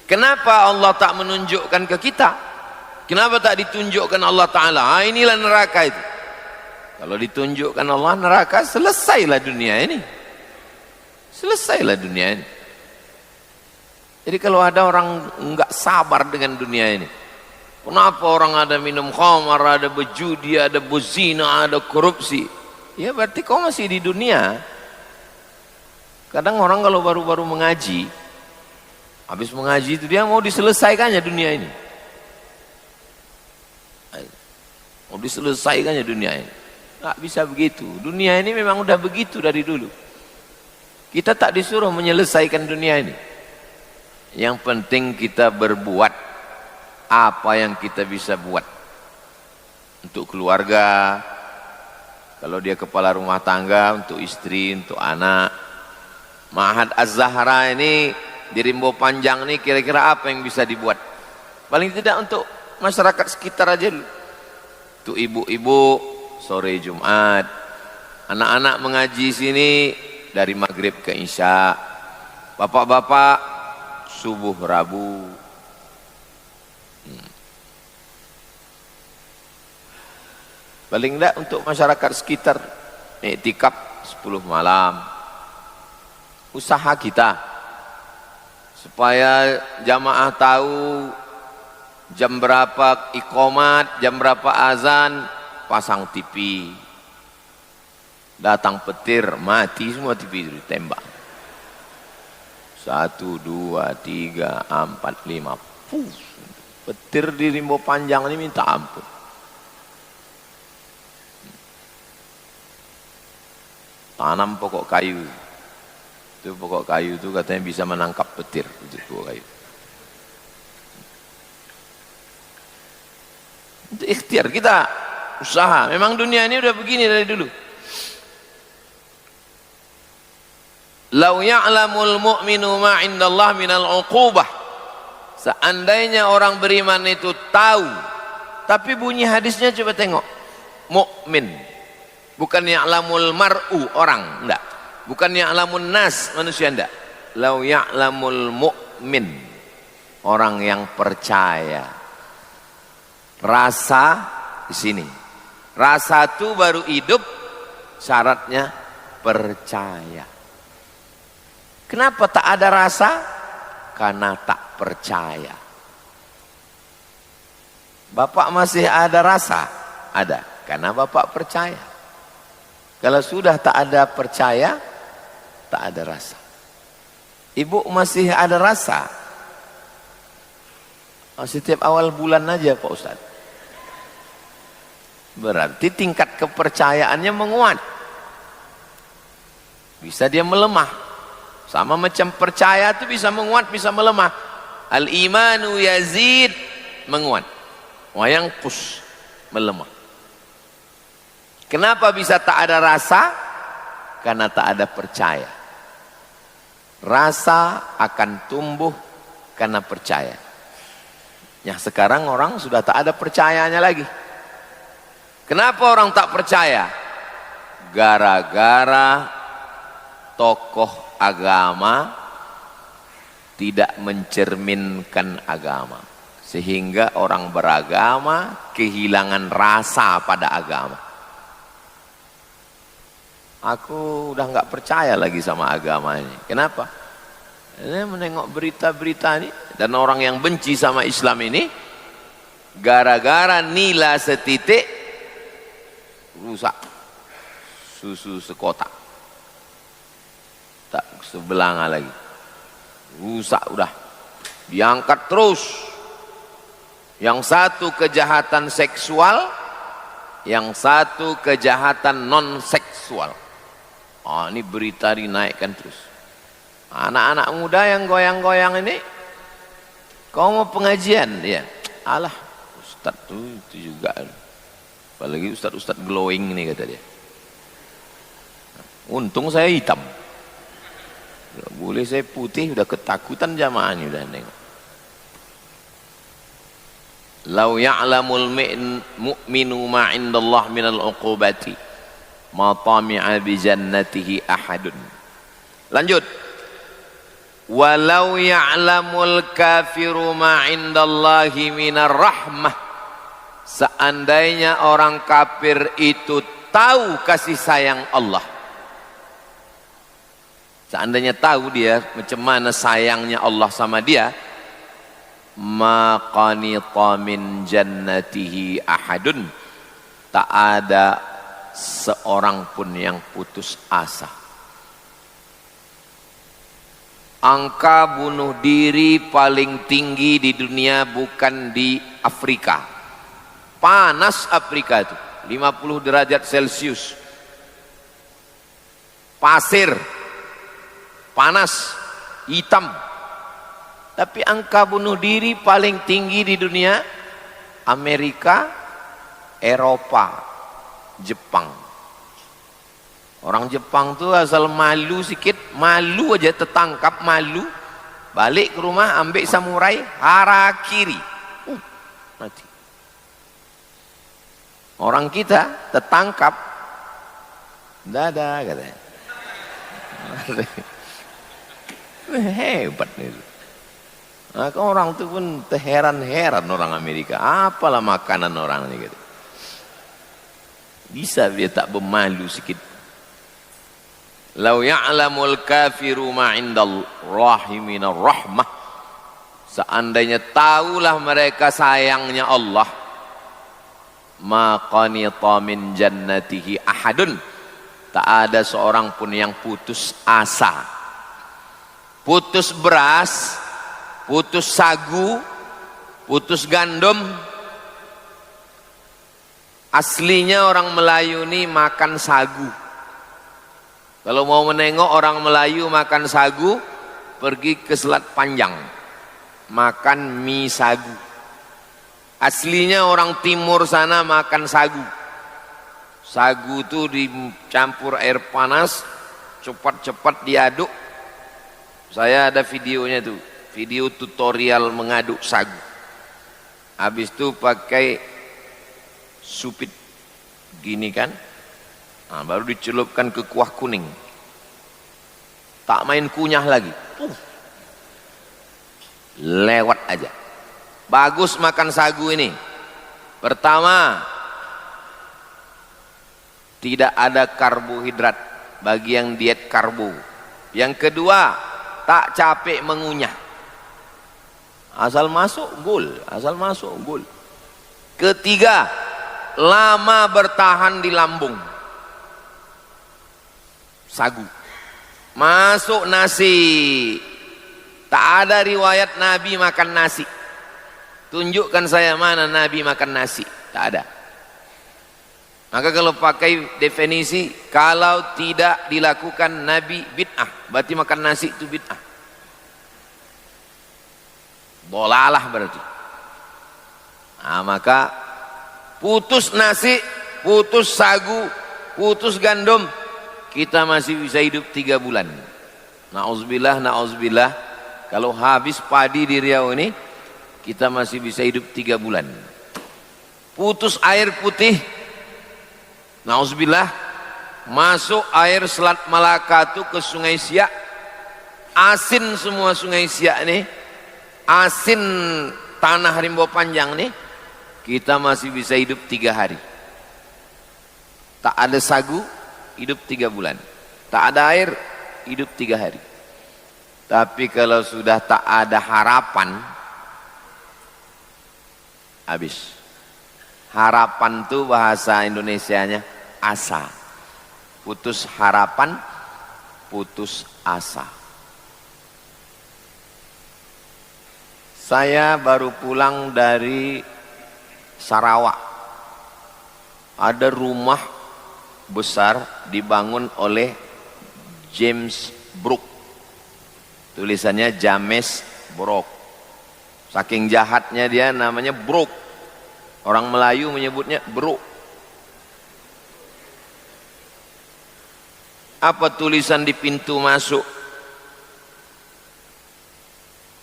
kenapa Allah tak menunjukkan ke kita? Kenapa tak ditunjukkan Allah Ta'ala? Inilah neraka itu. Kalau ditunjukkan Allah neraka, selesailah dunia ini. Selesailah dunia ini. Jadi kalau ada orang enggak sabar dengan dunia ini, kenapa orang ada minum khamar, ada berjudi, ada berzina, ada korupsi? Ya berarti kau masih di dunia. Kadang orang kalau baru-baru mengaji, habis mengaji itu dia mau diselesaikannya dunia ini. Mau diselesaikannya dunia ini. Nggak bisa begitu. Dunia ini memang udah begitu dari dulu. Kita tak disuruh menyelesaikan dunia ini. Yang penting kita berbuat apa yang kita bisa buat untuk keluarga. Kalau dia kepala rumah tangga, untuk istri, untuk anak. Ma'had Az-Zahra ini di Rimbo Panjang ini kira-kira apa yang bisa dibuat? Paling tidak untuk masyarakat sekitar aja dulu. Untuk ibu-ibu sore Jumat, anak-anak mengaji sini dari maghrib ke isya, bapak-bapak subuh Rabu. Paling enggak untuk masyarakat sekitar iktikaf 10 malam. Usaha kita supaya jamaah tahu jam berapa iqamat, jam berapa azan, pasang TV. Datang petir, mati semua TV itu ditembak. 1, 2, 3, 4, 5. Petir di Rimbo Panjang ini minta ampun. Tanam pokok kayu. Itu pokok kayu itu katanya bisa menangkap petir. Itu pokok kayu. Itu ikhtiar kita, usaha. Memang dunia ini udah begini dari dulu. Lau ya'lamul mu'minu ma 'indallah minal 'uqubah. Seandainya orang beriman itu tahu, tapi bunyi hadisnya coba tengok. Mukmin. Bukan ya'lamul mar'u, orang, enggak. Bukan ya'lamun nas, manusia, enggak. Lau ya'lamul mu'min, orang yang percaya. Rasa di sini. Rasa itu baru hidup, syaratnya percaya. Kenapa tak ada rasa? Karena tak percaya. Bapak masih ada rasa? Ada, karena Bapak percaya. Kalau sudah tak ada percaya, tak ada rasa. Ibu masih ada rasa? Setiap awal bulan aja Pak Ustaz. Berarti tingkat kepercayaannya menguat. Bisa dia melemah. Sama macam percaya itu bisa menguat, bisa melemah. Al-imanu yazid, menguat. Wa yanqus, melemah. Kenapa bisa tak ada rasa? Karena tak ada percaya. Rasa akan tumbuh karena percaya. Ya sekarang orang sudah tak ada percayanya lagi. Kenapa orang tak percaya? Gara-gara tokoh agama tidak mencerminkan agama, sehingga orang beragama kehilangan rasa pada agama. Aku udah nggak percaya lagi sama agama ini. Kenapa? Ini menengok berita-berita ini, dan orang yang benci sama Islam ini gara-gara nilai setitik rusak susu sekotak, tak sebelanga lagi, rusak udah, diangkat terus. Yang satu kejahatan seksual, yang satu kejahatan non seksual. Ini berita dinaikkan terus. Anak-anak muda yang goyang-goyang ini, kau mau pengajian? Ya, alah, Ustadz tuh itu juga. Apalagi Ustadz glowing ini kata dia. Untung saya hitam. Boleh saya putih, udah ketakutan jamaah ini udah nengok. Lau ya'lamul mu'minu ma indallah minal uqubati ma tami'a bi jannatihi ahadun. Lanjut. Walau ya'lamul kafiru ma indallahi minar rahmah. Seandainya orang kafir itu tahu kasih sayang Allah, seandainya tahu dia macam mana sayangnya Allah sama dia, ma qanita min jannatihi ahadun, tak ada seorang pun yang putus asa. Angka bunuh diri paling tinggi di dunia bukan di Afrika. Panas Afrika itu 50 derajat Celcius, pasir, panas, hitam. Tapi angka bunuh diri paling tinggi di dunia Amerika, Eropa, Jepang. Orang Jepang tuh asal malu sikit, malu aja tertangkap, malu, balik ke rumah ambil samurai, harakiri, mati. Orang kita tertangkap, dadah katanya. Hebat nih. Nah, orang itu pun terheran-heran orang Amerika. Apalah makanan orang ini gitu. Bisa dia tak bermalu sikit. Lau ya'lamul kafiru ma indallahi minar rahmah. Seandainya tahulah mereka sayangnya Allah, ma qanita min jannatihi ahadun, tak ada seorang pun yang putus asa. Putus beras, putus sagu, putus gandum. Aslinya orang Melayu ini makan sagu. Kalau mau menengok orang Melayu makan sagu, pergi ke Selat Panjang, makan mie sagu. Aslinya orang timur sana makan sagu. Sagu itu dicampur air panas, cepat-cepat diaduk. Saya ada videonya tuh, video tutorial mengaduk sagu. Habis itu pakai supit gini kan, nah, baru dicelupkan ke kuah kuning. Tak main kunyah lagi, lewat aja. Bagus makan sagu ini. Pertama, tidak ada karbohidrat bagi yang diet karbo. Yang kedua, tak capek mengunyah. Asal masuk gol, asal masuk gol. Ketiga, lama bertahan di lambung. Sagu masuk nasi, tak ada riwayat Nabi makan nasi. Tunjukkan saya mana Nabi makan nasi, tak ada. Maka kalau pakai definisi, kalau tidak dilakukan Nabi bid'ah, berarti makan nasi itu bid'ah, dolalah berarti. Nah, maka putus nasi, putus sagu, putus gandum, kita masih bisa hidup 3 bulan. Na'udzubillah, na'udzubillah. Kalau habis padi di Riau ini, kita masih bisa hidup 3 bulan. Putus air putih, nauzubillah, masuk air Selat Malaka itu ke Sungai Siak, asin semua Sungai Siak ini, asin tanah Rimbo Panjang nih, kita masih bisa hidup 3 hari. Tak ada sagu, hidup 3 bulan. Tak ada air, hidup 3 hari. Tapi kalau sudah tak ada harapan, habis. Harapan itu bahasa Indonesianya asa. Putus harapan, putus asa. Saya baru pulang dari Sarawak. Ada rumah besar dibangun oleh James Brooke. Tulisannya James Brooke. Saking jahatnya dia namanya Brooke. Orang Melayu menyebutnya Brooke. Apa tulisan di pintu masuk?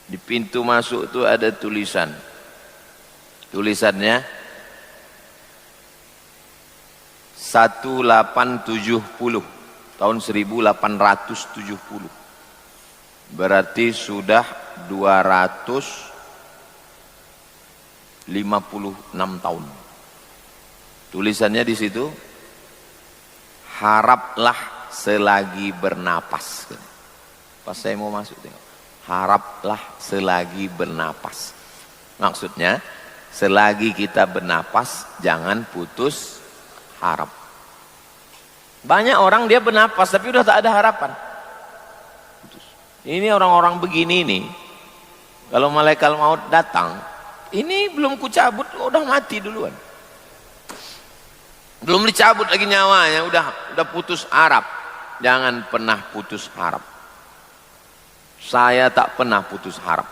Di pintu masuk itu ada tulisan. Tulisannya 1870, tahun 1870. Berarti sudah 256 tahun. Tulisannya di situ, haraplah selagi bernapas. Pas saya mau masuk tengok, haraplah selagi bernapas. Maksudnya, selagi kita bernapas, jangan putus harap. Banyak orang dia bernapas tapi udah tak ada harapan. Ini orang-orang begini nih, kalau malaikat maut datang, ini belum kucabut, udah mati duluan. Belum dicabut lagi nyawanya, udah putus harap. Jangan pernah putus harap. Saya tak pernah putus harap.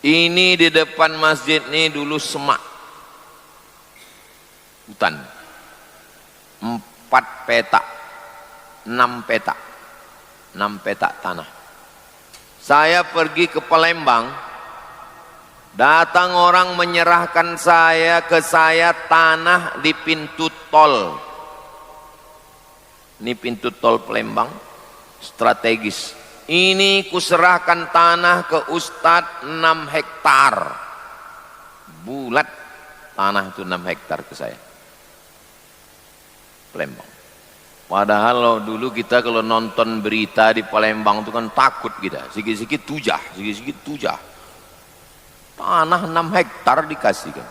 Ini di depan masjid nih dulu semak, hutan, 4 petak, 6 petak. 6 petak tanah. Saya pergi ke Palembang, datang orang menyerahkan ke saya tanah di pintu tol. Ini pintu tol Palembang, strategis. Ini kuserahkan tanah ke Ustadz 6 hektar. Bulat tanah itu 6 hektar ke saya. Palembang. Padahal dulu kita kalau nonton berita di Palembang itu kan takut kita. Sikit-sikit tujah, sikit-sikit tujah. Tanah 6 hektar dikasihkan.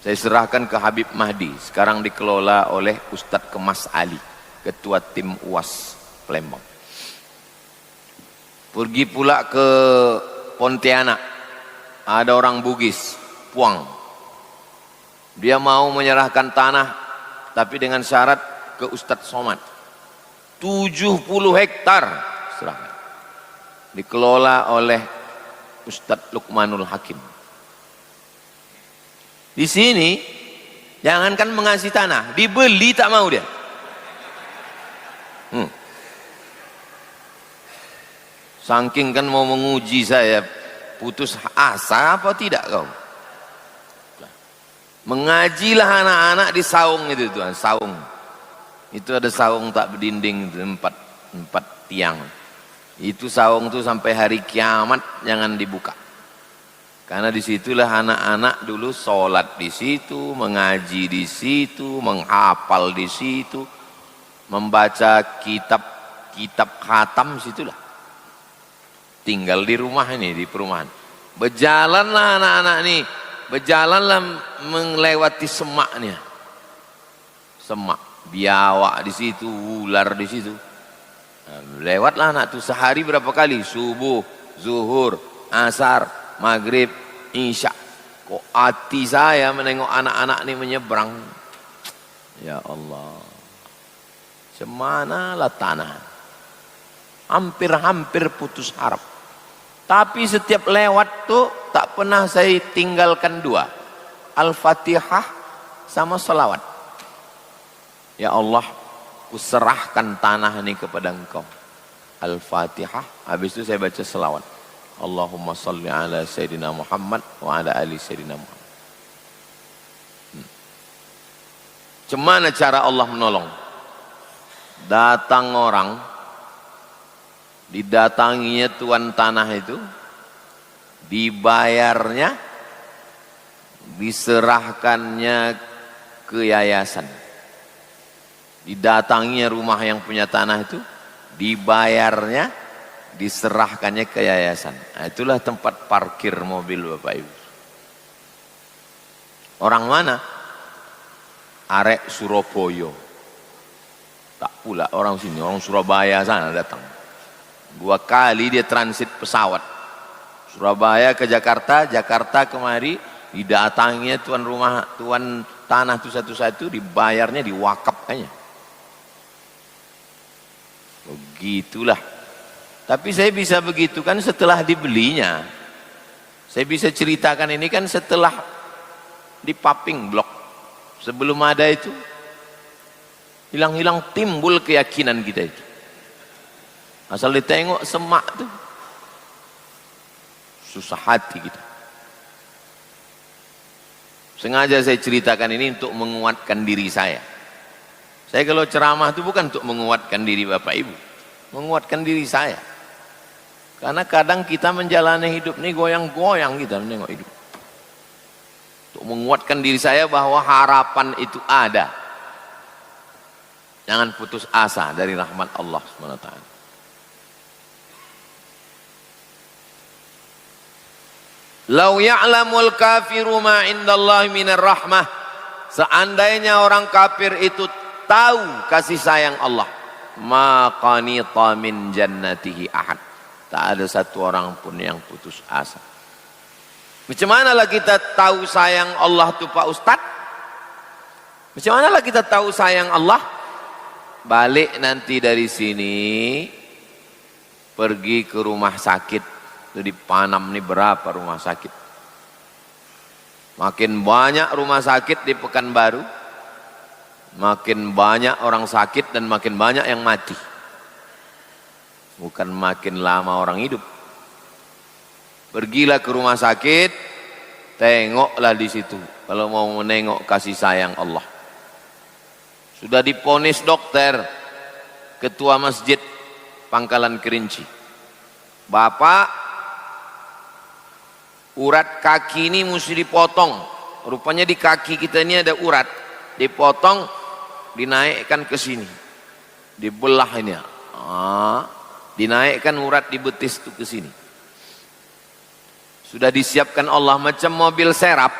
Saya serahkan ke Habib Mahdi. Sekarang dikelola oleh Ustadz Kemas Ali, Ketua Tim UAS Palembang. Pergi pula ke Pontianak. Ada orang Bugis, Puang. Dia mau menyerahkan tanah, tapi dengan syarat ke Ustadz Somad. 70 hektar serahkan. Dikelola oleh Ustadz Luqmanul Hakim. Di sini, jangankan mengasih tanah, dibeli tak mau dia. Saking kan mau menguji saya, putus asa apa tidak kau? Mengajilah anak-anak di saung itu tuan, saung. Itu ada saung tak berdinding, empat tiang. Itu saung tuh sampai hari kiamat jangan dibuka. Karena disitulah anak-anak dulu sholat di situ, mengaji di situ, menghafal di situ, membaca kitab khatam situlah. Tinggal di rumah ini, di perumahan. Berjalanlah anak-anak ini. Berjalanlah melewati semaknya, semak, biawak di situ, ular di situ. Lewatlah anak itu sehari berapa kali? Subuh, zuhur, asar, maghrib, isya. Kok hati saya menengok anak-anak ini menyeberang. Ya Allah, semanalah tanah. Hampir-hampir putus harap. Tapi setiap lewat tuh tak pernah saya tinggalkan 2. Al-Fatihah sama salawat. Ya Allah, kuserahkan tanah ini kepada engkau. Al-Fatihah, habis itu saya baca selawat. Allahumma salli ala Sayyidina Muhammad wa ala ali Sayyidina Muhammad. Cemana cara Allah menolong? Datang orang, didatanginya tuan tanah itu, dibayarnya, diserahkannya ke yayasan. Didatanginya rumah yang punya tanah itu, dibayarnya, diserahkannya ke yayasan. Nah, itulah tempat parkir mobil Bapak Ibu. Orang mana? Arek Surabaya. Tak pula orang sini, orang Surabaya sana datang. 2 kali dia transit pesawat. Surabaya ke Jakarta, Jakarta kemari, didatanginya tuan rumah, tuan tanah itu satu-satu, dibayarnya, diwakafkannya. Begitulah. Tapi saya bisa begitu kan setelah dibelinya. Saya bisa ceritakan ini kan setelah di paping blok. Sebelum ada itu, hilang-hilang timbul keyakinan kita itu. Asal ditengok semak tuh, susah hati kita. Sengaja saya ceritakan ini untuk menguatkan diri saya. Saya kalau ceramah itu bukan untuk menguatkan diri Bapak Ibu, menguatkan diri saya. Karena kadang kita menjalani hidup ini goyang-goyang kita menengok hidup. Untuk menguatkan diri saya bahwa harapan itu ada. Jangan putus asa dari rahmat Allah SWT. Lau ya'lamul kafiru ma indallahi minar rahmah. Seandainya orang kafir itu tahu kasih sayang Allah, ma qanita min jannatihi ahad. Tak ada satu orang pun yang putus asa. Macam manalah kita tahu sayang Allah tu Pak Ustaz? Macam manalah kita tahu sayang Allah? Balik nanti dari sini, pergi ke rumah sakit. Itu di Panam ini berapa rumah sakit? Makin banyak rumah sakit di Pekanbaru, makin banyak orang sakit dan makin banyak yang mati. Bukan makin lama orang hidup. Pergilah ke rumah sakit, tengoklah di situ. Kalau mau menengok kasih sayang Allah. Sudah diponis dokter, ketua masjid Pangkalan Kerinci. Bapak, urat kaki ini mesti dipotong. Rupanya di kaki kita ini ada urat. Dipotong, dinaikkan ke sini. Dibelah ini. Dinaikkan urat di betis itu ke sini. Sudah disiapkan Allah macam mobil serap.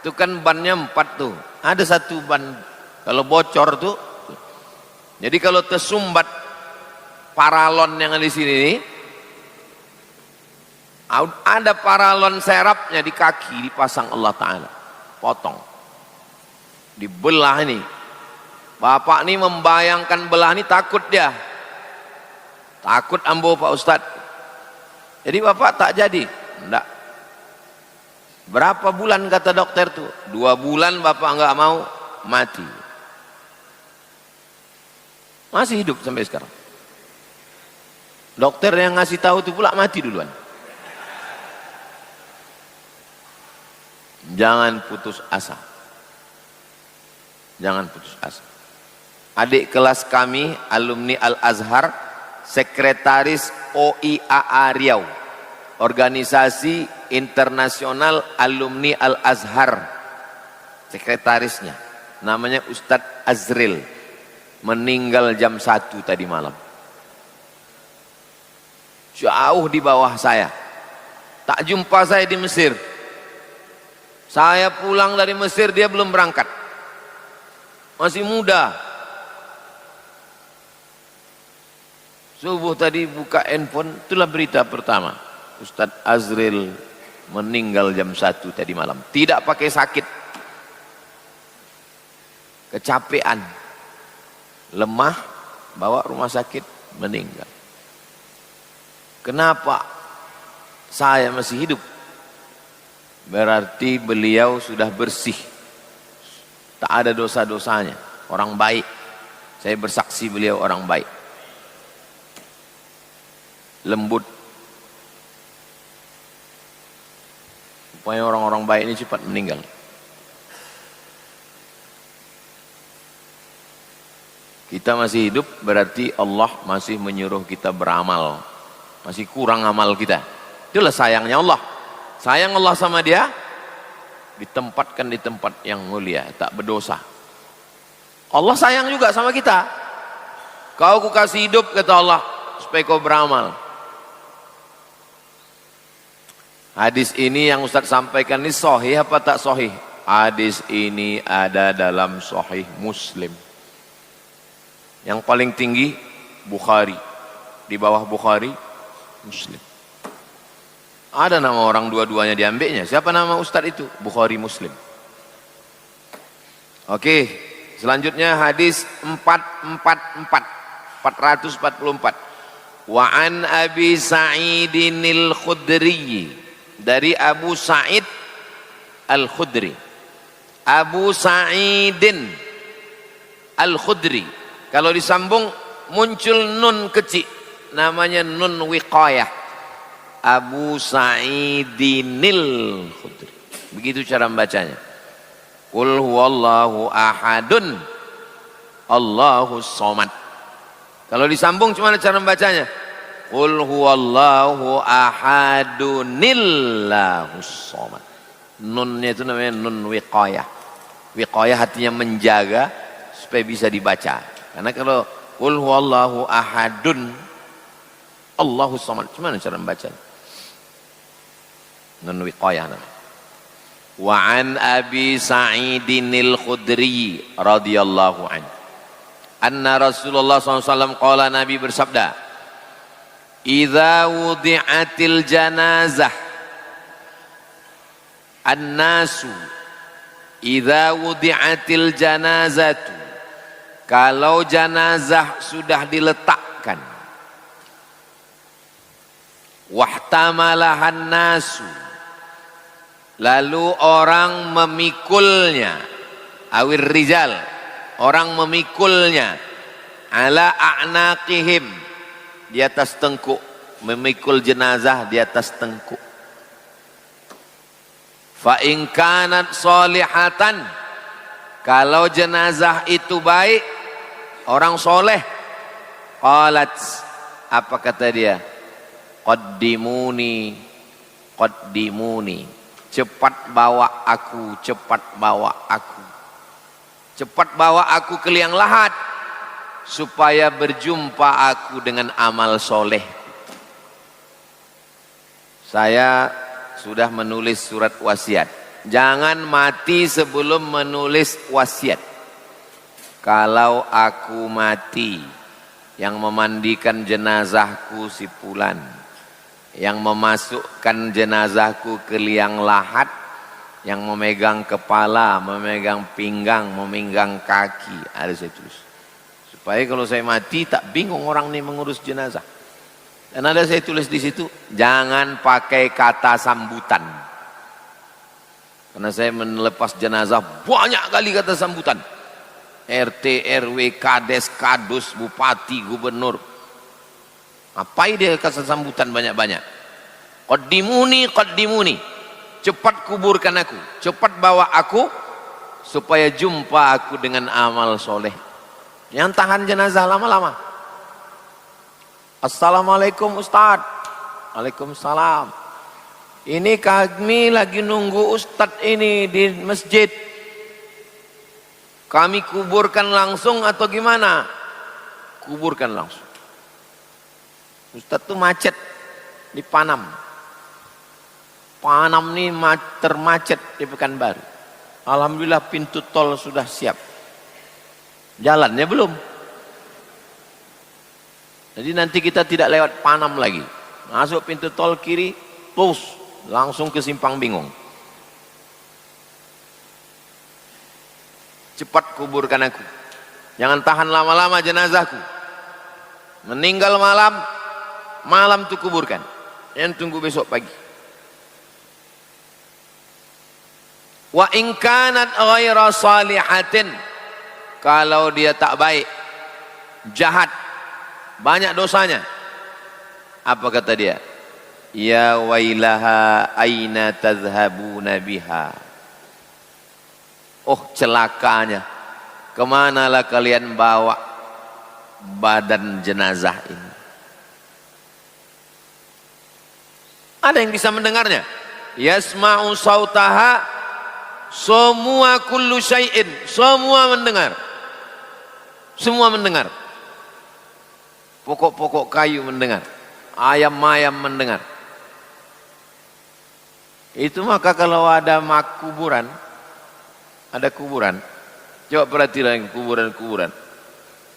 Itu kan bannya 4 tuh. Ada satu ban kalau bocor tuh. Jadi kalau tersumbat paralon yang di sini nih, ada paralon serapnya di kaki dipasang Allah Ta'ala. Potong. Dibelah ini. Bapak ini membayangkan belah ini takut dia. Takut ambo Pak Ustadz. Jadi bapak tak jadi. Enggak. Berapa bulan kata dokter tuh? 2 bulan bapak enggak mau, mati. Masih hidup sampai sekarang. Dokter yang ngasih tahu itu pula mati duluan. Jangan putus asa. Jangan putus asa. Adik kelas kami, alumni Al-Azhar, sekretaris OIAA Riau, Organisasi Internasional Alumni Al-Azhar, sekretarisnya namanya Ustadz Azril, meninggal jam 1 tadi malam. Jauh di bawah saya. Tak jumpa saya di Mesir. Saya pulang dari Mesir, dia belum berangkat. Masih muda. Subuh tadi buka handphone, itulah berita pertama. Ustadz Azril meninggal jam 1 tadi malam. Tidak pakai sakit. Kecapean. Lemah, bawa rumah sakit, meninggal. Kenapa saya masih hidup? Berarti beliau sudah bersih. Tak ada dosa-dosanya. Orang baik. Saya bersaksi beliau orang baik, lembut. Supaya orang-orang baik ini cepat meninggal. Kita masih hidup berarti Allah masih menyuruh kita beramal. Masih kurang amal kita. Itulah sayangnya Allah. Sayang Allah sama dia, ditempatkan di tempat yang mulia, tak berdosa. Allah sayang juga sama kita. Kau ku kasih hidup, kata Allah, supaya kau beramal. Hadis ini yang Ustaz sampaikan ini sahih apa tak sahih? Hadis ini ada dalam Sahih Muslim. Yang paling tinggi Bukhari, di bawah Bukhari Muslim. Ada nama orang dua-duanya diambilnya. Siapa nama Ustaz itu? Bukhari Muslim. Oke, selanjutnya hadis 444. Wa an Abi Sa'idin Khudri, dari Abu Sa'id Al-Khudri. Abu Sa'idin Al-Khudri. Kalau disambung muncul nun kecil, namanya nun wiqayah. Abu Sa'idinil Khudri. Begitu cara membacanya. Qul huwallahu ahadun, Allahus somad. Kalau disambung cuma cara membacanya. Qul huwallahu ahadunillahus somad. Nunnya itu namanya nun wiqayah. Wiqayah artinya menjaga supaya bisa dibaca. Karena kalau qul huwallahu ahadun Allahus somad, gimana cara membacanya? Nun wiqayah namanya. Wa an Abi Sa'idinil Khudri radhiyallahu anhu anna Rasulullah SAW qala, Nabi bersabda, idza wudi'atil janazah an-nasu, idza wudi'atil janazatu, kalau janazah sudah diletakkan, wahtamalahan nasu, lalu orang memikulnya, awir rijal, orang memikulnya, ala a'naqihim, di atas tengkuk, memikul jenazah di atas tengkuk. Fa in kanat solihatan, kalau jenazah itu baik, orang soleh, qalat, apa kata dia? Qaddimuni, qaddimuni, cepat bawa aku, cepat bawa aku, cepat bawa aku ke liang lahat, supaya berjumpa aku dengan amal soleh. Saya sudah menulis surat wasiat. Jangan mati sebelum menulis wasiat. Kalau aku mati, yang memandikan jenazahku si Fulan, yang memasukkan jenazahku ke liang lahat, yang memegang kepala, memegang pinggang, memegang kaki, ada saya tulis. Supaya kalau saya mati tak bingung orang ini mengurus jenazah. Dan ada saya tulis di situ, jangan pakai kata sambutan. Karena saya melepas jenazah banyak kali kata sambutan. RT, RW, Kades, Kadus, Bupati, Gubernur. Apa dia kata sambutan banyak-banyak? Qaddimuni, qaddimuni. Cepat kuburkan aku, cepat bawa aku, supaya jumpa aku dengan amal soleh. Yang tahan jenazah lama-lama. Assalamualaikum Ustaz. Waalaikumsalam. Ini kami lagi nunggu Ustadz ini di masjid. Kami kuburkan langsung atau gimana? Kuburkan langsung. Ustadz tuh macet di Panam. Panam ini termacet di Pekanbaru. Alhamdulillah pintu tol sudah siap. Jalannya belum. Jadi nanti kita tidak lewat Panam lagi. Masuk pintu tol kiri, terus langsung ke Simpang Bingung. Cepat kuburkan aku. Jangan tahan lama-lama jenazahku. Meninggal malam, malam tuh kuburkan. Jangan tunggu besok pagi. Wa in kanat ghaira salihatin, kalau dia tak baik, jahat, banyak dosanya. Apa kata dia? Ya wailaha aina tadhhabuna biha. Oh celakanya, kemanalah kalian bawa badan jenazah ini? Ada yang bisa mendengarnya? Yasma'u sautaha, semua kullu syai'in, semua mendengar. Semua mendengar. Pokok-pokok kayu mendengar, ayam-ayam mendengar. Itu maka kalau ada kuburan, ada kuburan, coba perhatikan kuburan-kuburan.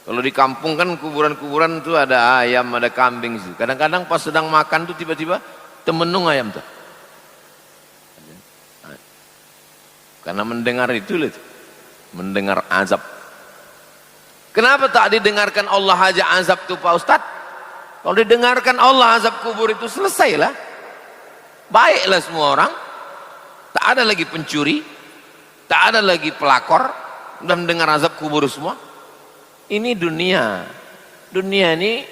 Kalau di kampung kan kuburan-kuburan itu ada ayam, ada kambing. Kadang-kadang pas sedang makan tuh tiba-tiba temenung ayam tuh. Karena mendengar itu, mendengar azab. Kenapa tak didengarkan Allah aja azab itu Pak Ustadz? Kalau didengarkan Allah azab kubur itu selesailah. Baiklah semua orang. Tak ada lagi pencuri, tak ada lagi pelakor, sudah mendengar azab kubur semua. Ini dunia. Dunia ini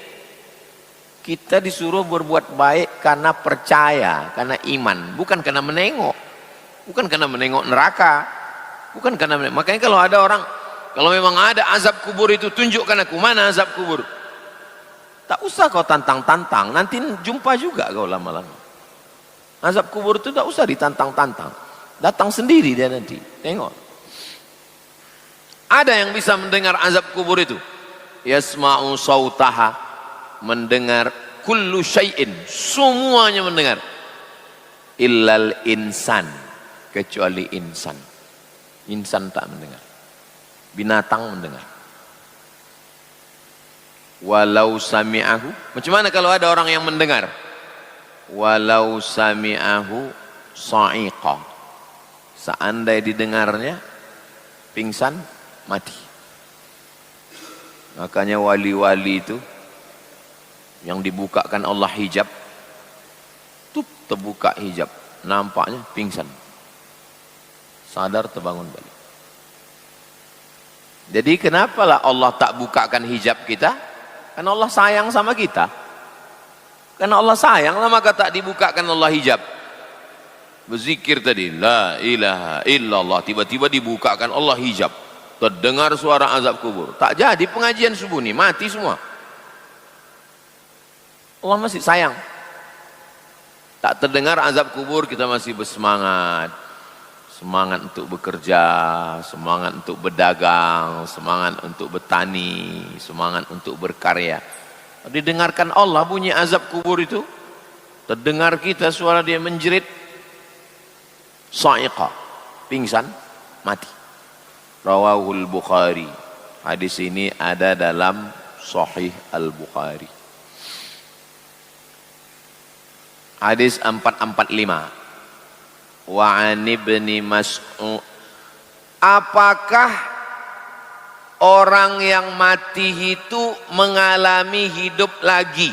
kita disuruh berbuat baik karena percaya, karena iman, bukan karena menengok. Bukan karena menengok neraka. Bukan karena menengok. Makanya kalau ada orang, kalau memang ada azab kubur itu, tunjukkan aku mana azab kubur. Tak usah kau tantang-tantang, nanti jumpa juga kau lama-lama. Azab kubur itu tak usah ditantang-tantang, datang sendiri dia nanti. Tengok. Ada yang bisa mendengar azab kubur itu. Yasma'u sautaha, mendengar kullu syai'in, semuanya mendengar. Illal insan, kecuali insan. Insan tak mendengar. Binatang mendengar. Walau sami'ahu, macam mana kalau ada orang yang mendengar? Walau sami'ahu sa'iqa, seandainya didengarnya pingsan, mati. Makanya wali-wali itu yang dibukakan Allah hijab, tuh terbuka hijab, nampaknya pingsan, sadar terbangun balik. Jadi kenapalah Allah tak bukakan hijab kita? Karena Allah sayang sama kita. Karena Allah sayang lah maka tak dibukakan Allah hijab. Berzikir tadi la ilaha illallah, tiba-tiba dibukakan Allah hijab, terdengar suara azab kubur. Tak jadi pengajian subuh nih, mati semua. Allah masih sayang. Tak terdengar azab kubur, kita masih bersemangat. Semangat untuk bekerja, semangat untuk berdagang, semangat untuk bertani, semangat untuk berkarya. Didengarkan Allah bunyi azab kubur itu, terdengar kita suara dia menjerit, sa'iqa, pingsan, mati. Rawahul Bukhari. Hadis ini ada dalam Sahih Al-Bukhari. Hadis 445. Wa 'an Ibni Mas'ud, apakah orang yang mati itu mengalami hidup lagi?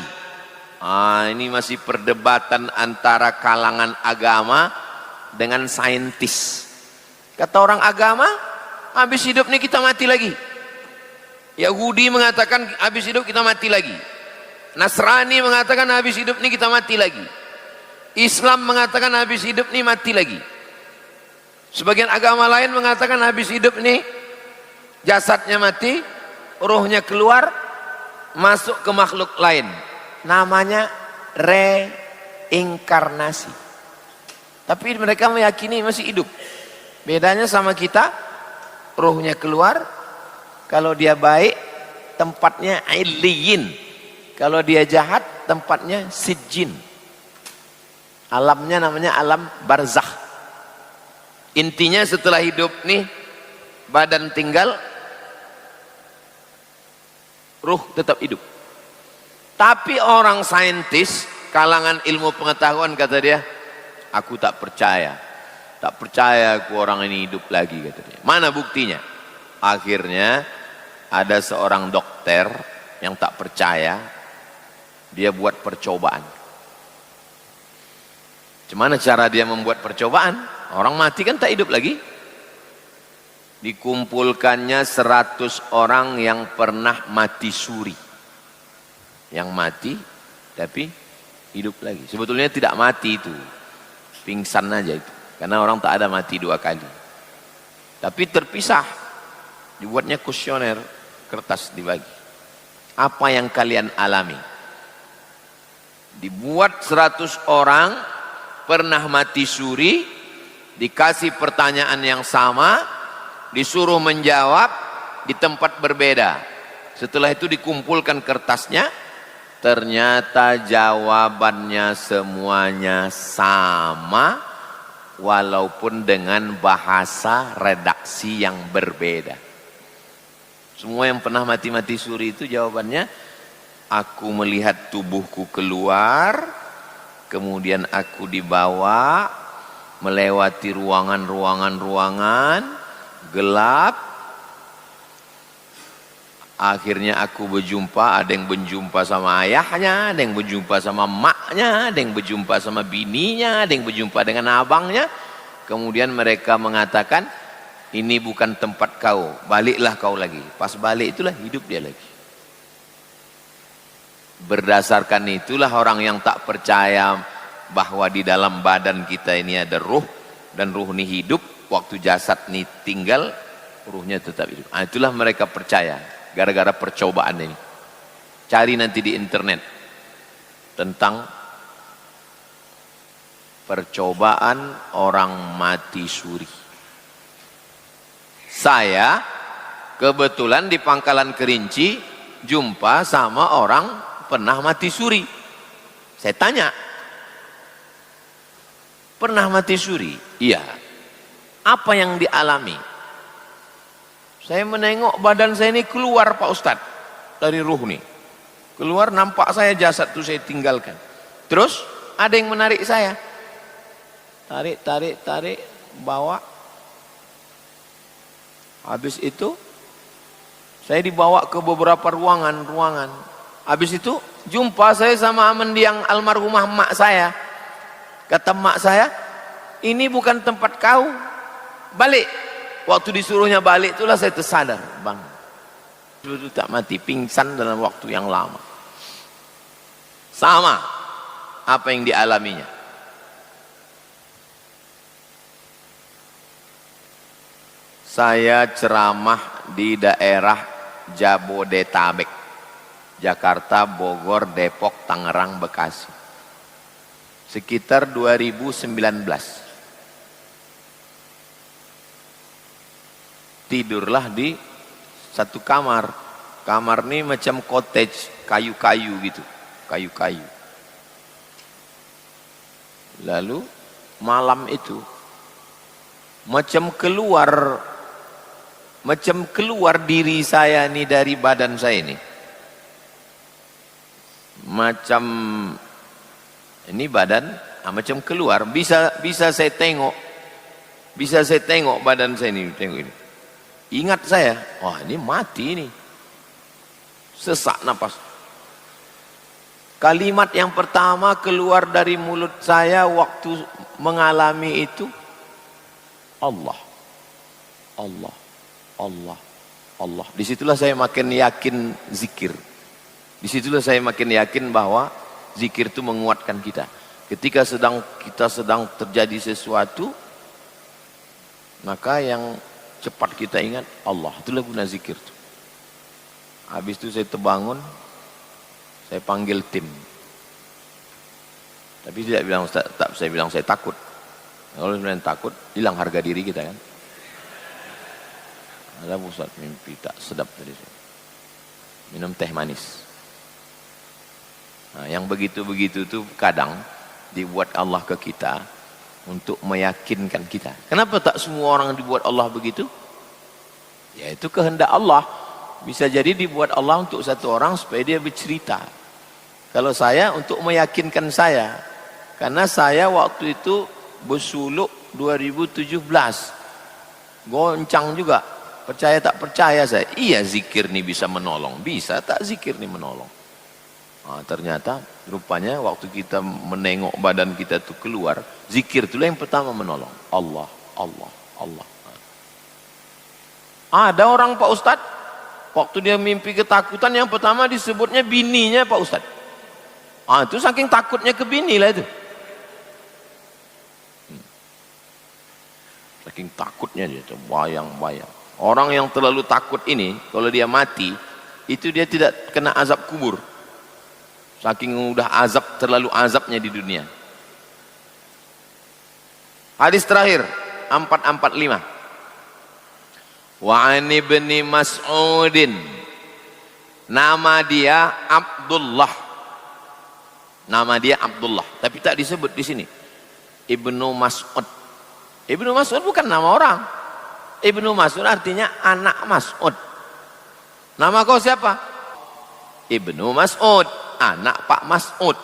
Ini masih perdebatan antara kalangan agama dengan saintis. Kata orang agama, habis hidup ini kita mati lagi. Yahudi mengatakan habis hidup kita mati lagi. Nasrani mengatakan habis hidup ini kita mati lagi. Islam mengatakan habis hidup ini mati lagi. Sebagian agama lain mengatakan habis hidup ini jasadnya mati, ruhnya keluar, masuk ke makhluk lain. Namanya reinkarnasi. Tapi mereka meyakini masih hidup. Bedanya sama kita, ruhnya keluar, kalau dia baik tempatnya illiyin, kalau dia jahat tempatnya sijjin. Alamnya namanya alam barzakh. Intinya setelah hidup nih badan tinggal, ruh tetap hidup. Tapi orang saintis, kalangan ilmu pengetahuan kata dia, aku tak percaya. Tak percaya aku orang ini hidup lagi kata dia. Mana buktinya? Akhirnya ada seorang dokter yang tak percaya, dia buat percobaan. Gimana cara dia membuat percobaan? Orang mati kan tak hidup lagi. dikumpulkannya 100 orang yang pernah mati suri. Yang mati tapi hidup lagi. Sebetulnya tidak mati itu, pingsan aja itu. Karena orang tak ada mati 2 kali. Tapi terpisah, dibuatnya kuesioner, kertas dibagi. Apa yang kalian alami? Dibuat 100 orang pernah mati suri, dikasih pertanyaan yang sama, disuruh menjawab di tempat berbeda. Setelah itu dikumpulkan kertasnya, ternyata jawabannya semuanya sama, walaupun dengan bahasa redaksi yang berbeda. Semua yang pernah mati-mati suri itu jawabannya, aku melihat tubuhku keluar, kemudian aku dibawa melewati ruangan-ruangan gelap. Akhirnya aku berjumpa, ada yang berjumpa sama ayahnya, ada yang berjumpa sama maknya, ada yang berjumpa sama bininya, ada yang berjumpa dengan abangnya. Kemudian mereka mengatakan, ini bukan tempat kau, baliklah kau lagi. Pas balik itulah hidup dia lagi. Berdasarkan itulah orang yang tak percaya bahwa di dalam badan kita ini ada ruh, dan ruh ini hidup, waktu jasad ini tinggal, ruhnya tetap hidup. Itulah mereka percaya, gara-gara percobaan ini. Cari nanti di internet tentang percobaan orang mati suri. Saya kebetulan di Pangkalan Kerinci jumpa sama orang pernah mati suri. Saya tanya, pernah mati suri? Iya. Apa yang dialami? Saya menengok badan saya ini keluar Pak Ustadz dari ruh nih. Keluar, nampak saya jasad itu saya tinggalkan. Terus ada yang menarik saya. Tarik, bawa. Habis itu saya dibawa ke beberapa ruangan. Habis itu jumpa saya sama mendiang almarhumah mak saya. Kata mak saya, ini bukan tempat kau, balik. Waktu disuruhnya balik itulah saya tersadar, bang, itu tak mati, pingsan dalam waktu yang lama. Sama apa yang dialaminya. Saya ceramah di daerah Jabodetabek, Jakarta, Bogor, Depok, Tangerang, Bekasi, sekitar 2019. Tidurlah di satu kamar. Kamar ini macam cottage, kayu-kayu gitu, kayu-kayu. Lalu malam itu macam keluar diri saya ini dari badan saya ini. Macam ini badan, macam keluar, bisa saya tengok. Bisa saya tengok badan saya ini, tengok ini. Ingat saya, wah ini mati ini. Sesak napas. Kalimat yang pertama keluar dari mulut saya waktu mengalami itu, Allah, Allah, Allah, Allah. Disitulah saya makin yakin zikir. Disitulah saya makin yakin bahwa zikir itu menguatkan kita. Ketika kita sedang terjadi sesuatu, maka yang cepat kita ingat Allah. Itulah guna zikir itu. Habis itu saya terbangun, saya panggil tim. Tapi tidak bilang saya bilang saya takut. Kalau sebenarnya takut, hilang harga diri kita kan. Ada Ustaz mimpi tak sedap tadi saya. Minum teh manis. Nah, yang begitu-begitu itu kadang dibuat Allah ke kita untuk meyakinkan kita. Kenapa tak semua orang dibuat Allah begitu? Ya itu kehendak Allah. Bisa jadi dibuat Allah untuk satu orang supaya dia bercerita. Kalau saya untuk meyakinkan saya. Karena saya waktu itu bersuluk 2017. Goncang juga. Percaya tak percaya saya. Iya zikir ini bisa menolong. Bisa tak zikir ini menolong. Nah, ternyata rupanya waktu kita menengok badan kita itu keluar, zikir itulah yang pertama menolong. Allah, Allah, Allah. Ada orang Pak Ustadz, waktu dia mimpi ketakutan, yang pertama disebutnya bininya Pak Ustadz. Itu saking takutnya ke bini lah itu. Saking takutnya dia, bayang-bayang. Orang yang terlalu takut ini, kalau dia mati, itu dia tidak kena azab kubur. Saking udah terlalu azabnya di dunia. Hadis terakhir 445. Wa an ibni Mas'udin, nama dia Abdullah. Nama dia Abdullah, tapi tak disebut di sini. Ibnu Mas'ud. Ibnu Mas'ud bukan nama orang. Ibnu Mas'ud artinya anak Mas'ud. Nama kau siapa? Ibnu Mas'ud, anak Pak Mas'ud.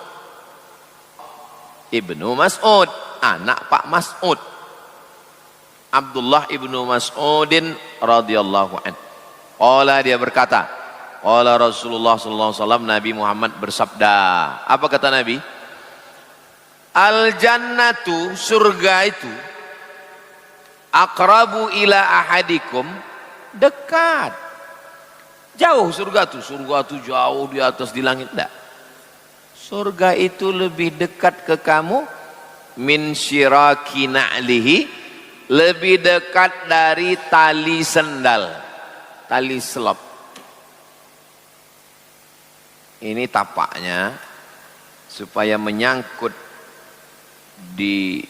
Ibnu Mas'ud, anak Pak Mas'ud. Abdullah ibnu Mas'udin radhiyallahu anhu. Qala, dia berkata, qala Rasulullah sallallahu alaihi wasallam, Nabi Muhammad bersabda. Apa kata Nabi? Al jannatu, surga itu, aqrabu ila ahadikum, dekat. Jauh surga itu jauh di atas di langit. Enggak. Surga itu lebih dekat ke kamu min syiraki na'lihi, lebih dekat dari tali sendal, tali selop. Ini tapaknya supaya menyangkut di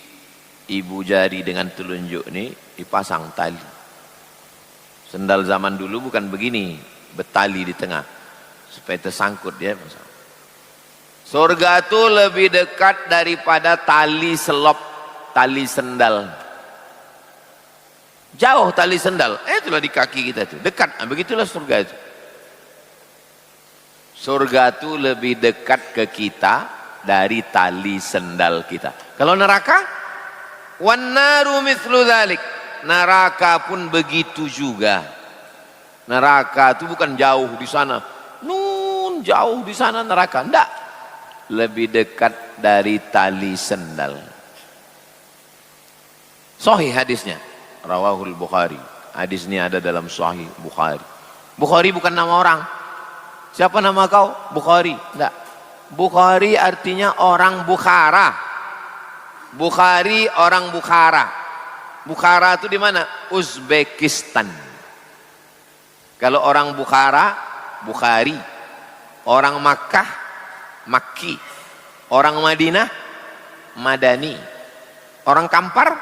ibu jari dengan telunjuk ini, dipasang tali. Sendal zaman dulu bukan begini, bertali di tengah supaya tersangkut dia. Surga itu lebih dekat daripada tali selop, tali sendal. Jauh tali sendal, itulah di kaki kita itu, dekat. Begitulah surga itu. Surga itu lebih dekat ke kita dari tali sendal kita. Kalau neraka, wan naru mithlu dzalik, neraka pun begitu juga. Neraka itu bukan jauh di sana, jauh di sana neraka, enggak. Lebih dekat dari tali sendal. Sahih hadisnya, rawahul Bukhari. Hadis ini ada dalam Sahih Bukhari. Bukhari bukan nama orang. Siapa nama kau? Bukhari. Enggak. Bukhari artinya orang Bukhara. Bukhari orang Bukhara. Bukhara itu di mana? Uzbekistan. Kalau orang Bukhara, Bukhari. Orang Makkah, Makki. Orang Madinah, Madani. Orang Kampar,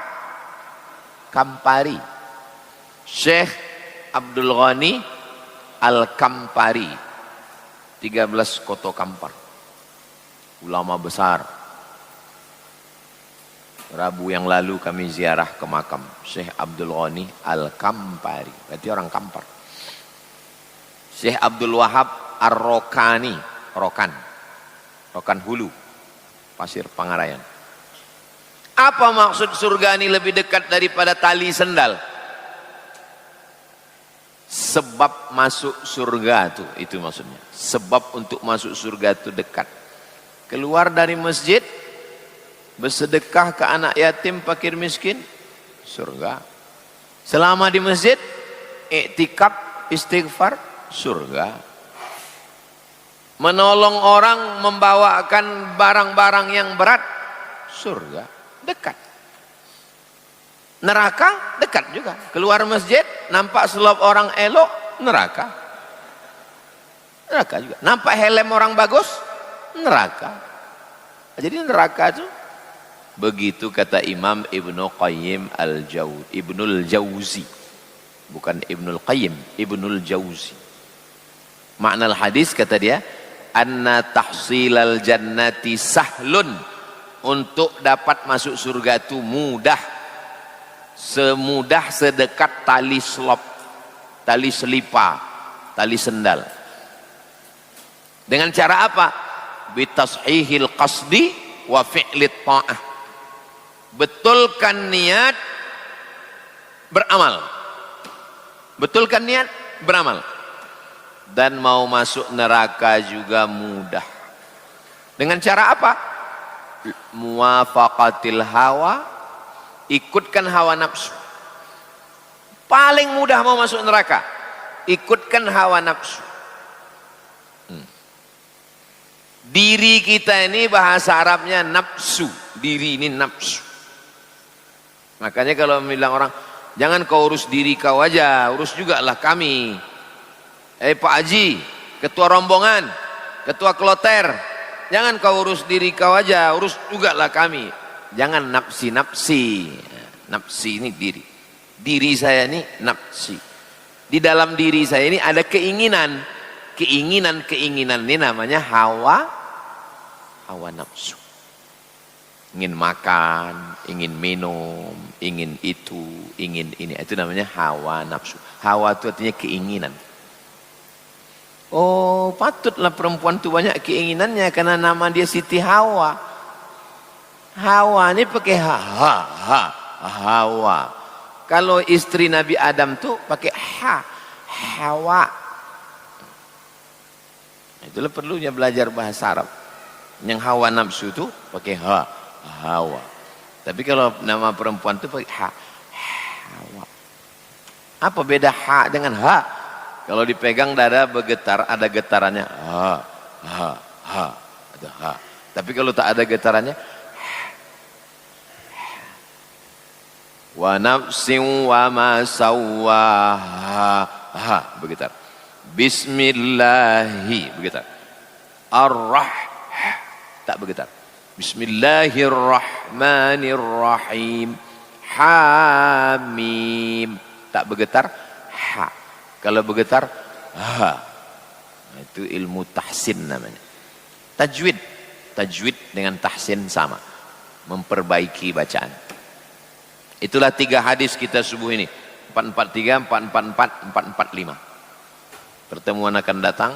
Kampari. Syekh Abdul Ghani Al-Kampari, 13 Koto Kampar, ulama besar. Rabu yang lalu kami ziarah ke makam Syekh Abdul Ghani Al-Kampari, berarti orang Kampar. Syekh Abdul Wahab Ar-Rokani, Rokan Hulu, Pasir Pangarayan. Apa maksud surga ini lebih dekat daripada tali sendal? Sebab masuk surga itu maksudnya. Sebab untuk masuk surga itu dekat. Keluar dari masjid, bersedekah ke anak yatim, fakir miskin, surga. Selama di masjid, iktikaf, istighfar, surga. Menolong orang, membawakan barang-barang yang berat, surga, dekat. Neraka dekat juga. Keluar masjid, nampak selop orang elok, neraka. Neraka juga. Nampak helm orang bagus, neraka. Jadi neraka itu begitu kata Imam Ibnu Qayyim Ibnul Jauzi. Bukan Ibnul Qayyim, Ibnul Jauzi. Makna hadis kata dia, anna tahsilal jannati sahlun, untuk dapat masuk surga itu mudah, semudah sedekat tali selop, tali selipa, tali sendal. Dengan cara apa? Bitashihil qasdi wa fi'lit ta'ah. Betulkan niat, beramal. Betulkan niat, beramal. Dan mau masuk neraka juga mudah. Dengan cara apa? Muwafaqatil hawa, ikutkan hawa nafsu. Paling mudah mau masuk neraka, ikutkan hawa nafsu. Diri kita ini bahasa Arabnya nafsu. Diri ini nafsu. Makanya kalau bilang orang, jangan kau urus diri kau aja, urus juga lah kami. Pak Haji, ketua rombongan, ketua kloter, jangan kau urus diri kau aja, urus juga lah kami. Jangan nafsi. Nafsi ini diri. Diri saya ini nafsi. Di dalam diri saya ini ada keinginan. Keinginan ini namanya hawa nafsu. Ingin makan, ingin minum, ingin itu, ingin ini. Itu namanya hawa nafsu. Hawa itu artinya keinginan. Oh, patutlah perempuan itu banyak keinginannya karena nama dia Siti Hawa. Hawa ini pakai Hawa. Kalau istri Nabi Adam tuh pakai Hawa. Itulah perlunya belajar bahasa Arab. Yang hawa nafsu tuh pakai Hawa. Tapi kalau nama perempuan tuh pakai Hawa. Apa beda ha dengan ha? Kalau dipegang dada bergetar, ada getarannya ada ha. Tapi kalau tak ada getarannya wa nafsin wa ma sawwaha, bergetar. Bismillahi, bergetar. Tak bergetar. Bismillahirrahmanirrahim. Hamim, tak bergetar. Ha. Kalau bergetar ha. Itu ilmu tahsin namanya. Tajwid dengan tahsin sama, memperbaiki bacaan. Itulah 3 hadis kita subuh ini, 443, 444, 445. Pertemuan akan datang,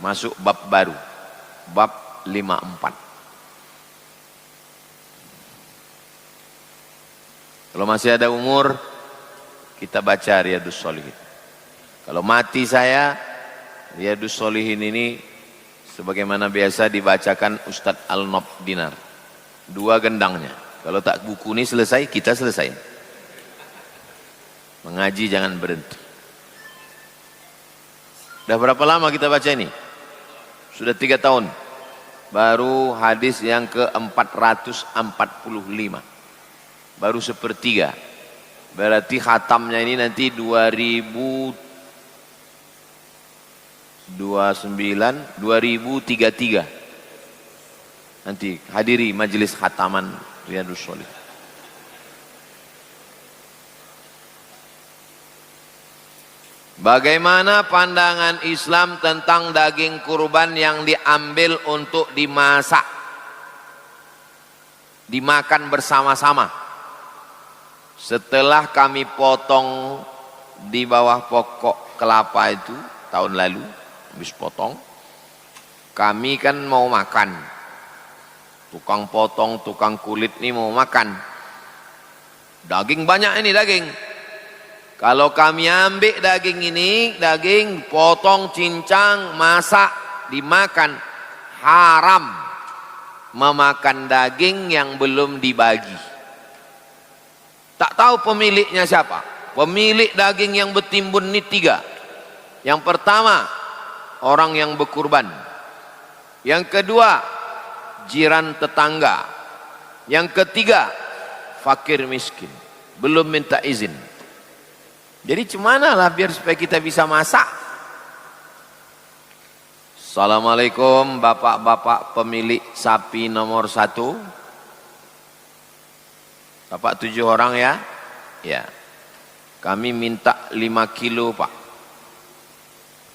masuk bab baru, bab 54. Kalau masih ada umur, kita baca Riyadhus Shalihin. Kalau mati saya, Riyadhus Shalihin ini sebagaimana biasa dibacakan Ustadz Al-Nob Dinar, 2 gendangnya. Kalau tak buku ini selesai, kita selesai. Mengaji jangan berhenti. Sudah berapa lama kita baca ini? Sudah 3 tahun. Baru hadis yang ke-445. Baru 1/3. Berarti khatamnya ini nanti 2033. Nanti hadiri majelis khataman Riyadhus Shalihin. Bagaimana pandangan Islam tentang daging kurban yang diambil untuk dimasak, dimakan bersama-sama? Setelah kami potong di bawah pokok kelapa itu tahun lalu, habis potong, kami kan mau makan. Tukang potong, tukang kulit ini mau makan. Daging banyak ini daging. Kalau kami ambil daging ini, daging potong, cincang, masak, dimakan, haram memakan daging yang belum dibagi. Tak tahu pemiliknya siapa. Pemilik daging yang bertimbun ini 3. Yang pertama, orang yang berkurban. Yang kedua, jiran tetangga. Yang ketiga, fakir miskin, belum minta izin. Jadi cemana lah biar supaya kita bisa masak. Assalamualaikum bapak-bapak pemilik sapi nomor 1. Bapak 7 orang ya? Ya. Kami minta 5 kilo pak.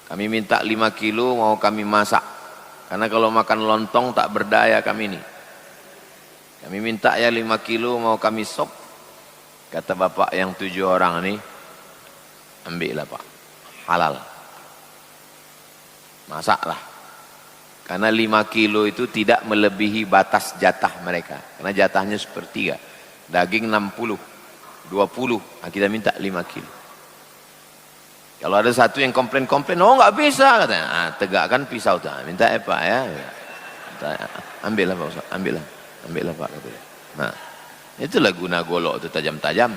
Kami minta 5 kilo mau kami masak. Karena kalau makan lontong tak berdaya kami ini. Kami minta ya 5 kilo mau kami sop. Kata bapak yang 7 orang ini, ambillah pak, halal, masaklah. Karena 5 kilo itu tidak melebihi batas jatah mereka. Karena jatahnya 1/3, daging 60, 20, nah kita minta 5 kilo. Kalau ada satu yang komplain, oh nggak bisa katanya, nah, tegakkan pisau tuh, minta pak ya, ambillah pak, ambillah pak katanya. Nah itulah guna golok itu tajam-tajam.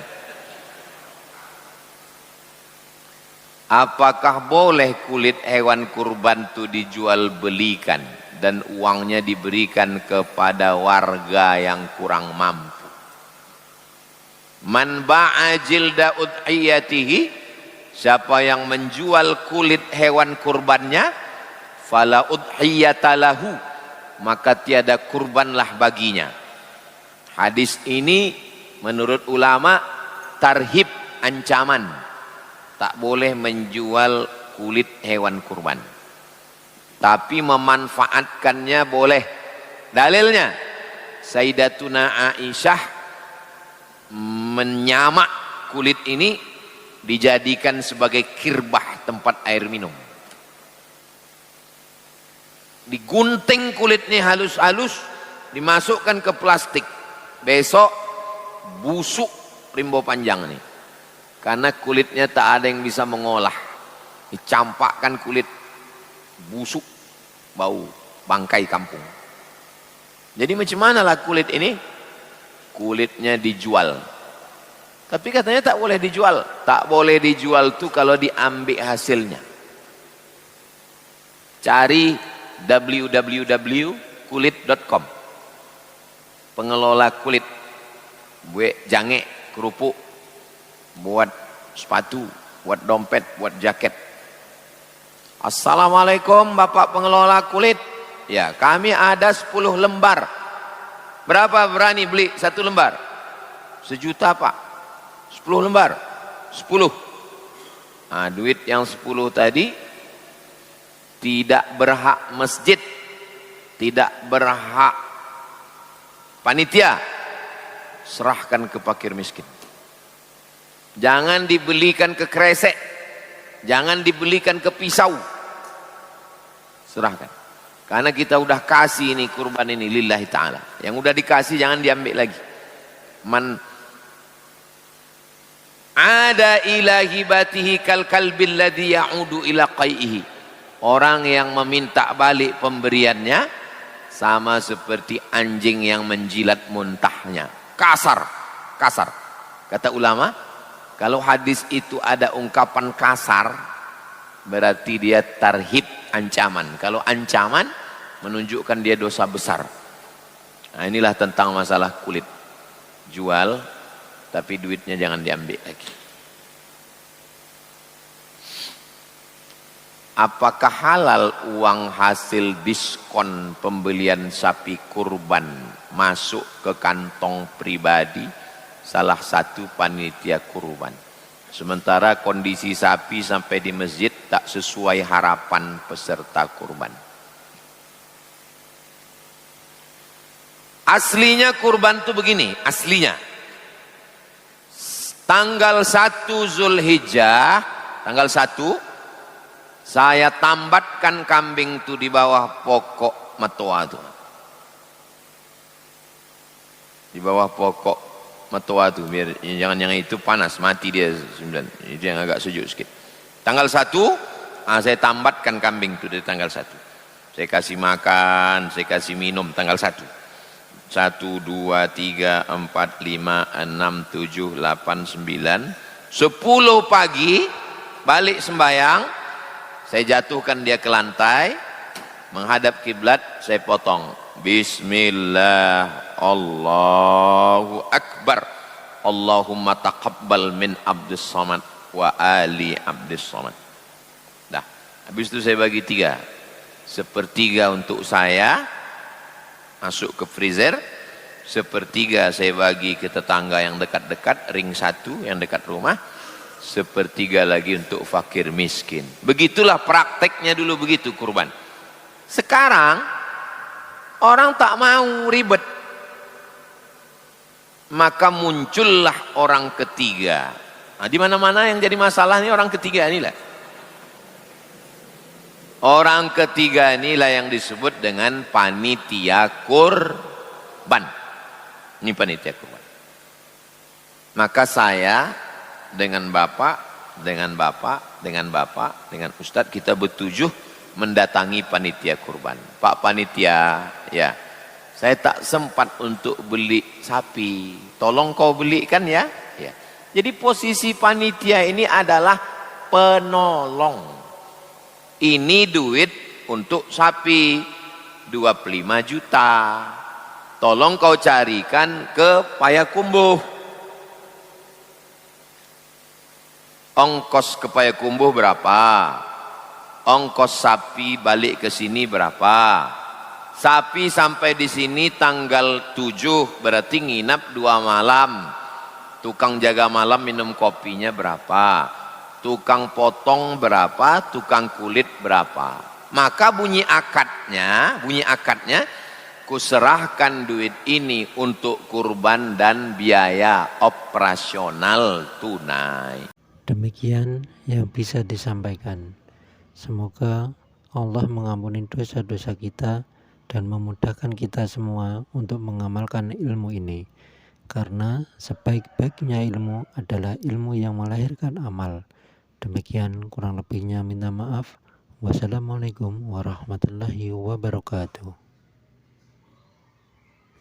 apakah boleh kulit hewan kurban itu dijual belikan dan uangnya diberikan kepada warga yang kurang mampu? Man ba'a jilda udhiyatihi, siapa yang menjual kulit hewan kurbannya, fala udhiyatalahu, maka tiada kurbanlah baginya. Hadis ini menurut ulama tarhib, ancaman, tak boleh menjual kulit hewan kurban. Tapi memanfaatkannya boleh. Dalilnya Sayyidatuna Aisyah menyamak kulit ini dijadikan sebagai kirbah, tempat air minum. Digunting kulitnya halus-halus, dimasukkan ke plastik. Besok busuk rimbo panjang nih, karena kulitnya tak ada yang bisa mengolah. Dicampakkan kulit, busuk, bau bangkai kampung. Jadi macam mana lah kulit ini? Kulitnya dijual. Tapi katanya tak boleh dijual. Tak boleh dijual tuh kalau diambil hasilnya. Cari www.kulit.com. Pengelola kulit, buat jange, kerupuk, buat sepatu, buat dompet, buat jaket. Assalamualaikum Bapak pengelola kulit. Ya, kami ada 10 lembar. Berapa berani beli 1 lembar? 1 juta Pak. 10 lembar. 10. Nah, duit yang 10 tadi tidak berhak masjid, tidak berhak panitia. Serahkan ke fakir miskin. Jangan dibelikan ke kresek, jangan dibelikan ke pisau. Serahkan. Karena kita udah kasih ini kurban ini lillahi ta'ala. Yang udah dikasih jangan diambil lagi. Man ada ila hibatihi kal kalbil ladzi ya'udu ila qaihi. Orang yang meminta balik pemberiannya sama seperti anjing yang menjilat muntahnya. Kasar, kasar. Kata ulama, kalau hadis itu ada ungkapan kasar, berarti dia tarhib, ancaman. Kalau ancaman, menunjukkan dia dosa besar. Nah, inilah tentang masalah kulit. Jual, tapi duitnya jangan diambil lagi. Apakah halal uang hasil diskon pembelian sapi kurban masuk ke kantong pribadi salah satu panitia kurban, sementara kondisi sapi sampai di masjid tak sesuai harapan peserta kurban? Aslinya kurban itu begini, aslinya tanggal 1 Zulhijjah, tanggal 1 saya tambatkan kambing itu di bawah pokok matoa itu. Di bawah pokok matoa itu, biar jangan yang itu panas, mati dia 9. Itu yang agak sejuk sedikit. Tanggal 1 saya tambatkan kambing itu dari tanggal 1. Saya kasih makan, saya kasih minum tanggal 1. 1, 2, 3, 4, 5, 6, 7, 8, 9, 10 pagi balik sembahyang. Saya jatuhkan dia ke lantai, menghadap kiblat, saya potong. Bismillah, Allahu Akbar. Allahumma taqabbal min abdus samad wa ali abdus samad. Dah, habis itu saya bagi 3. 1/3 untuk saya, masuk ke freezer. 1/3 saya bagi ke tetangga yang dekat-dekat, ring 1 yang dekat rumah. 1/3 lagi untuk fakir miskin. Begitulah prakteknya dulu, begitu kurban. Sekarang orang tak mau ribet, maka muncullah orang ketiga. Nah, di mana-mana yang jadi masalah ini orang ketiga inilah. Orang ketiga inilah yang disebut dengan panitia kurban. Ini panitia kurban. Maka saya dengan bapak, dengan ustadz, kita bertujuh mendatangi panitia kurban. Pak panitia, ya, saya tak sempat untuk beli sapi, tolong kau belikan ya. Ya. Jadi posisi panitia ini adalah penolong. Ini duit untuk sapi 25 juta. Tolong kau carikan ke Payakumbuh. Ongkos ke Payakumbuh berapa? Ongkos sapi balik ke sini berapa? Sapi sampai di sini tanggal 7, berarti nginap 2 malam. Tukang jaga malam minum kopinya berapa? Tukang potong berapa? Tukang kulit berapa? Maka bunyi akadnya, kuserahkan duit ini untuk kurban dan biaya operasional tunai. Demikian yang bisa disampaikan. Semoga Allah mengampuni dosa-dosa kita dan memudahkan kita semua untuk mengamalkan ilmu ini. Karena sebaik-baiknya ilmu adalah ilmu yang melahirkan amal. Demikian, kurang lebihnya minta maaf. Wassalamualaikum warahmatullahi wabarakatuh.